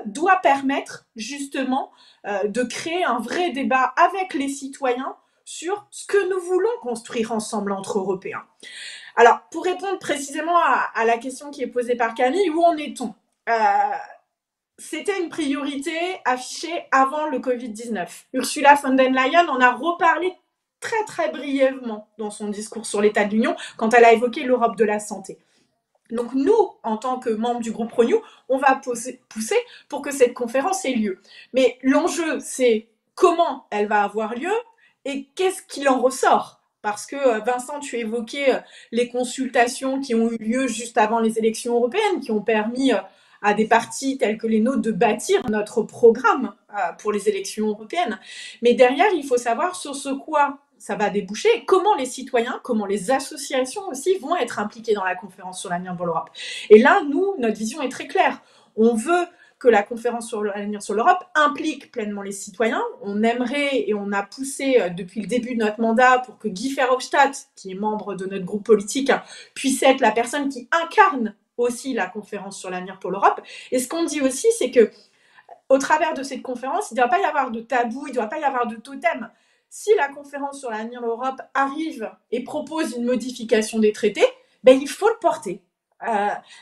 doit permettre justement de créer un vrai débat avec les citoyens sur ce que nous voulons construire ensemble entre Européens. Alors, pour répondre précisément à la question qui est posée par Camille, où en est-on ? C'était une priorité affichée avant le Covid-19. Ursula von der Leyen en a reparlé très très brièvement dans son discours sur l'état de l'Union quand elle a évoqué l'Europe de la santé. Donc nous, en tant que membres du groupe Renew, on va pousser pour que cette conférence ait lieu. Mais l'enjeu, c'est comment elle va avoir lieu et qu'est-ce qu'il en ressort. Parce que Vincent, tu évoquais les consultations qui ont eu lieu juste avant les élections européennes, qui ont permis à des partis tels que les nôtres de bâtir notre programme pour les élections européennes. Mais derrière, il faut savoir sur ce quoi ça va déboucher, et comment les citoyens, comment les associations aussi vont être impliqués dans la conférence sur l'avenir de l'Europe. Et là, nous, notre vision est très claire. On veut que la conférence sur l'avenir sur l'Europe implique pleinement les citoyens. On aimerait et on a poussé depuis le début de notre mandat pour que Guy Verhofstadt, qui est membre de notre groupe politique, puisse être la personne qui incarne aussi la conférence sur l'avenir pour l'Europe. Et ce qu'on dit aussi, c'est que au travers de cette conférence, il ne doit pas y avoir de tabou, il ne doit pas y avoir de totem. Si la conférence sur l'avenir de l'Europe arrive et propose une modification des traités, ben, il faut le porter.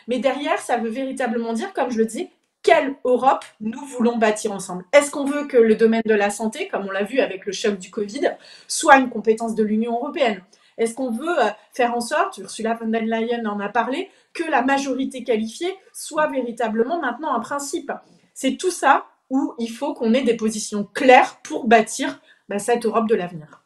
Mais derrière, ça veut véritablement dire, comme je le disais, quelle Europe nous voulons bâtir ensemble. Est-ce qu'on veut que le domaine de la santé, comme on l'a vu avec le choc du Covid, soit une compétence de l'Union européenne ? Est-ce qu'on veut faire en sorte, Ursula von der Leyen en a parlé, que la majorité qualifiée soit véritablement maintenant un principe ? C'est tout ça où il faut qu'on ait des positions claires pour bâtir cette Europe de l'avenir.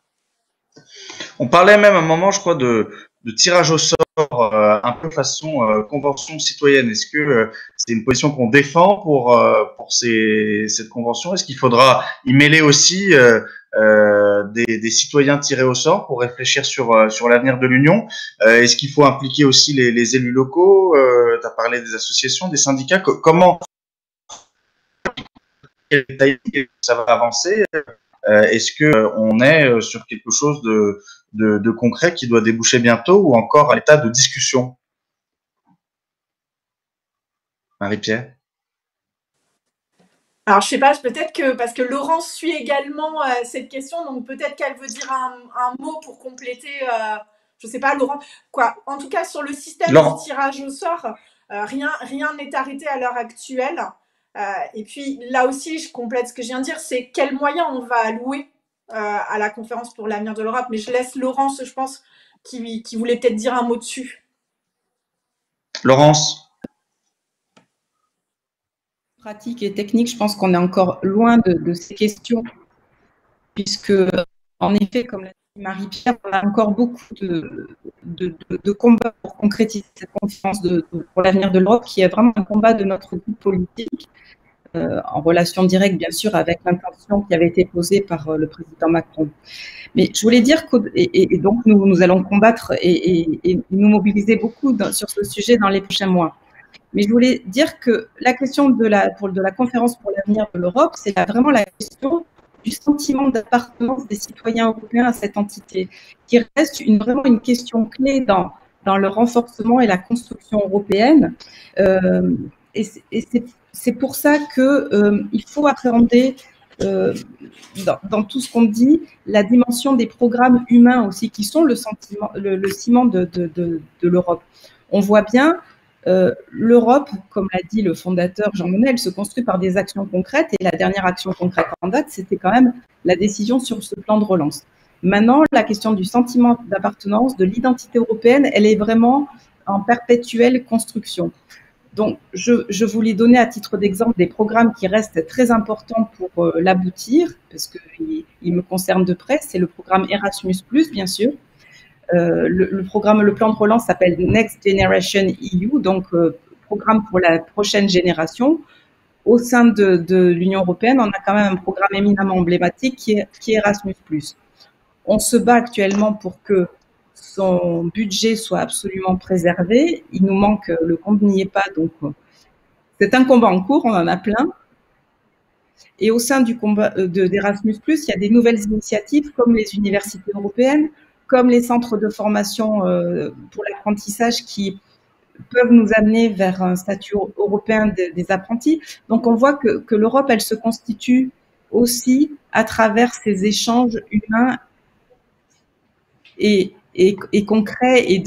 On parlait même à un moment, je crois, de tirage au sort, un peu façon convention citoyenne. Est-ce que c'est une position qu'on défend pour cette convention ? Est-ce qu'il faudra y mêler aussi des citoyens tirés au sort pour réfléchir sur l'avenir de l'Union ? Est-ce qu'il faut impliquer aussi les élus locaux ? Tu as parlé des associations, des syndicats. Comment ça va avancer ? Est-ce qu'on est sur quelque chose de concret qui doit déboucher bientôt ou encore à l'état de discussion ? Marie-Pierre ? Alors, je sais pas, peut-être que, parce que Laurence suit également cette question, donc peut-être qu'elle veut dire un mot pour compléter, je sais pas, Laurent, quoi. En tout cas, sur le système de tirage au sort, rien n'est arrêté à l'heure actuelle. Et puis, là aussi, je complète ce que je viens de dire, c'est quels moyens on va allouer à la conférence pour l'avenir de l'Europe. Mais je laisse Laurence, je pense, qui voulait peut-être dire un mot dessus. Laurence ? pratique et technique, je pense qu'on est encore loin de ces questions, puisque, en effet, comme l'a dit Marie-Pierre, on a encore beaucoup de combats pour concrétiser cette conférence pour l'avenir de l'Europe, qui est vraiment un combat de notre groupe politique, en relation directe, bien sûr, avec l'intention qui avait été posée par le président Macron. Mais je voulais dire et donc nous allons combattre et nous mobiliser beaucoup sur ce sujet dans les prochains mois. Mais je voulais dire que la question de la conférence pour l'avenir de l'Europe, c'est vraiment la question du sentiment d'appartenance des citoyens européens à cette entité, qui reste vraiment une question clé dans le renforcement et la construction européenne. Et c'est pour ça qu'il faut appréhender dans tout ce qu'on dit la dimension des programmes humains aussi, qui sont le ciment de l'Europe. On voit bien l'Europe, comme l'a dit le fondateur Jean Monnet, elle se construit par des actions concrètes, et la dernière action concrète en date, c'était quand même la décision sur ce plan de relance. Maintenant, la question du sentiment d'appartenance, de l'identité européenne, elle est vraiment en perpétuelle construction. Donc, je voulais donner à titre d'exemple des programmes qui restent très importants pour l'aboutir, parce qu'ils me concernent de près. C'est le programme Erasmus+, bien sûr. Le plan de relance s'appelle Next Generation EU, donc programme pour la prochaine génération. Au sein de l'Union européenne, on a quand même un programme éminemment emblématique qui est Erasmus+. On se bat actuellement pour que son budget soit absolument préservé. Il nous manque, le compte n'y est pas, donc c'est un combat en cours, on en a plein. Et au sein du combat d'Erasmus+, il y a des nouvelles initiatives comme les universités européennes, comme les centres de formation pour l'apprentissage qui peuvent nous amener vers un statut européen des apprentis. Donc, on voit que l'Europe, elle se constitue aussi à travers ces échanges humains et concrets et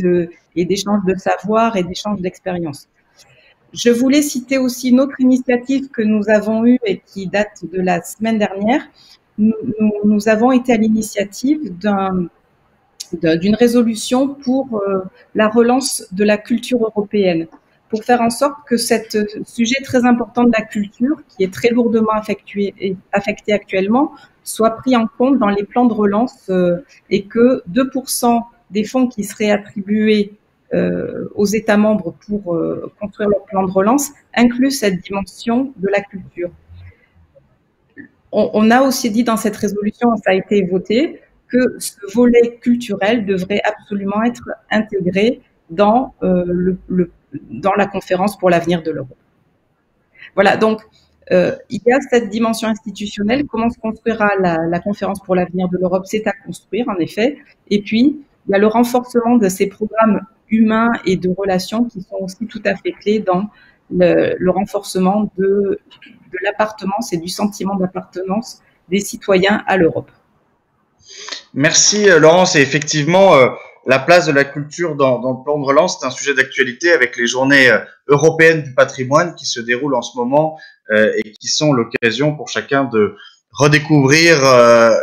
d'échanges de savoir et d'échanges d'expérience. Je voulais citer aussi une autre initiative que nous avons eue et qui date de la semaine dernière. Nous avons été à l'initiative d'une résolution pour la relance de la culture européenne, pour faire en sorte que ce sujet très important de la culture, qui est très lourdement affecté actuellement, soit pris en compte dans les plans de relance et que 2% des fonds qui seraient attribués aux États membres pour construire leur plan de relance incluent cette dimension de la culture. On a aussi dit dans cette résolution, ça a été voté, que ce volet culturel devrait absolument être intégré dans la conférence pour l'avenir de l'Europe. Voilà, donc il y a cette dimension institutionnelle. Comment se construira la conférence pour l'avenir de l'Europe? C'est à construire, en effet. Et puis, il y a le renforcement de ces programmes humains et de relations qui sont aussi tout à fait clés dans le renforcement de l'appartenance et du sentiment d'appartenance des citoyens à l'Europe. Merci Laurence. Et effectivement, la place de la culture dans le plan de relance, c'est un sujet d'actualité avec les journées européennes du patrimoine qui se déroulent en ce moment et qui sont l'occasion pour chacun de redécouvrir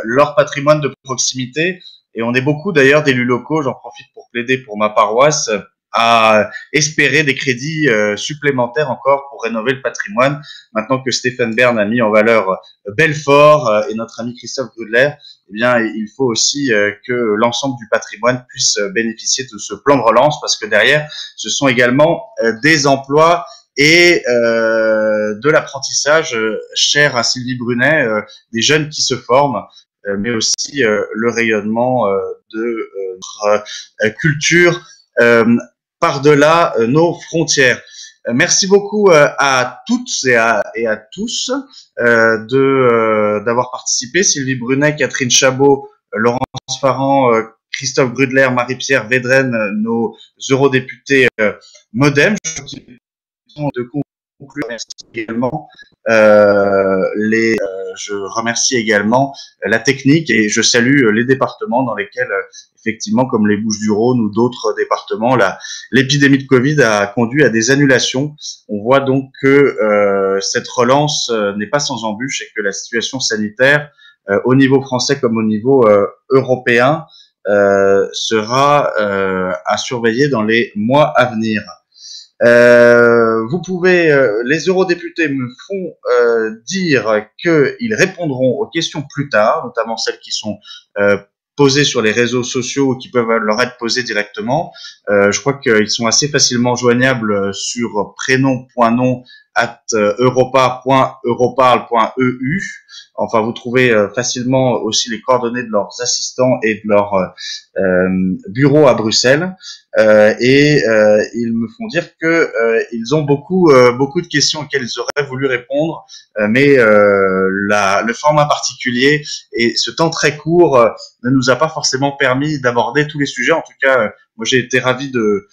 leur patrimoine de proximité. Et on est beaucoup d'ailleurs d'élus locaux, j'en profite pour plaider pour ma paroisse, à espérer des crédits supplémentaires encore pour rénover le patrimoine. Maintenant que Stéphane Bern a mis en valeur Belfort et notre ami Christophe Grudler, eh bien, il faut aussi que l'ensemble du patrimoine puisse bénéficier de ce plan de relance, parce que derrière, ce sont également des emplois et de l'apprentissage cher à Sylvie Brunet, des jeunes qui se forment, mais aussi le rayonnement de notre culture par-delà nos frontières. Merci beaucoup à toutes et à tous d'avoir participé. Sylvie Brunet, Catherine Chabot, Laurence Farrand, Christophe Grudler, Marie-Pierre Védrenne, nos eurodéputés MoDem. De conclure, merci également je remercie également la technique et je salue les départements dans lesquels effectivement, comme les Bouches-du-Rhône ou d'autres départements, l'épidémie de Covid a conduit à des annulations. On voit donc que cette relance n'est pas sans embûches et que la situation sanitaire, au niveau français comme au niveau européen, sera à surveiller dans les mois à venir. Vous pouvez, les eurodéputés me font dire qu'ils répondront aux questions plus tard, notamment celles qui sont posées sur les réseaux sociaux ou qui peuvent leur être posées directement. Je crois qu'ils sont assez facilement joignables sur prénom.nom@europa.europarle.eu. Enfin, vous trouvez facilement aussi les coordonnées de leurs assistants et de leur bureau à Bruxelles. Ils me font dire que ils ont beaucoup de questions auxquelles ils auraient voulu répondre, mais le format particulier et ce temps très court ne nous a pas forcément permis d'aborder tous les sujets. En tout cas, moi j'ai été ravi de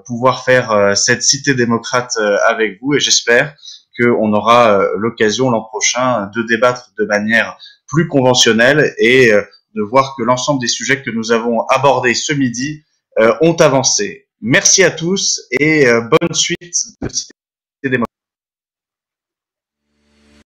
pouvoir faire cette cité démocrate avec vous, et j'espère qu'on aura l'occasion l'an prochain de débattre de manière plus conventionnelle et de voir que l'ensemble des sujets que nous avons abordés ce midi ont avancé. Merci à tous et bonne suite de Cité démocrate.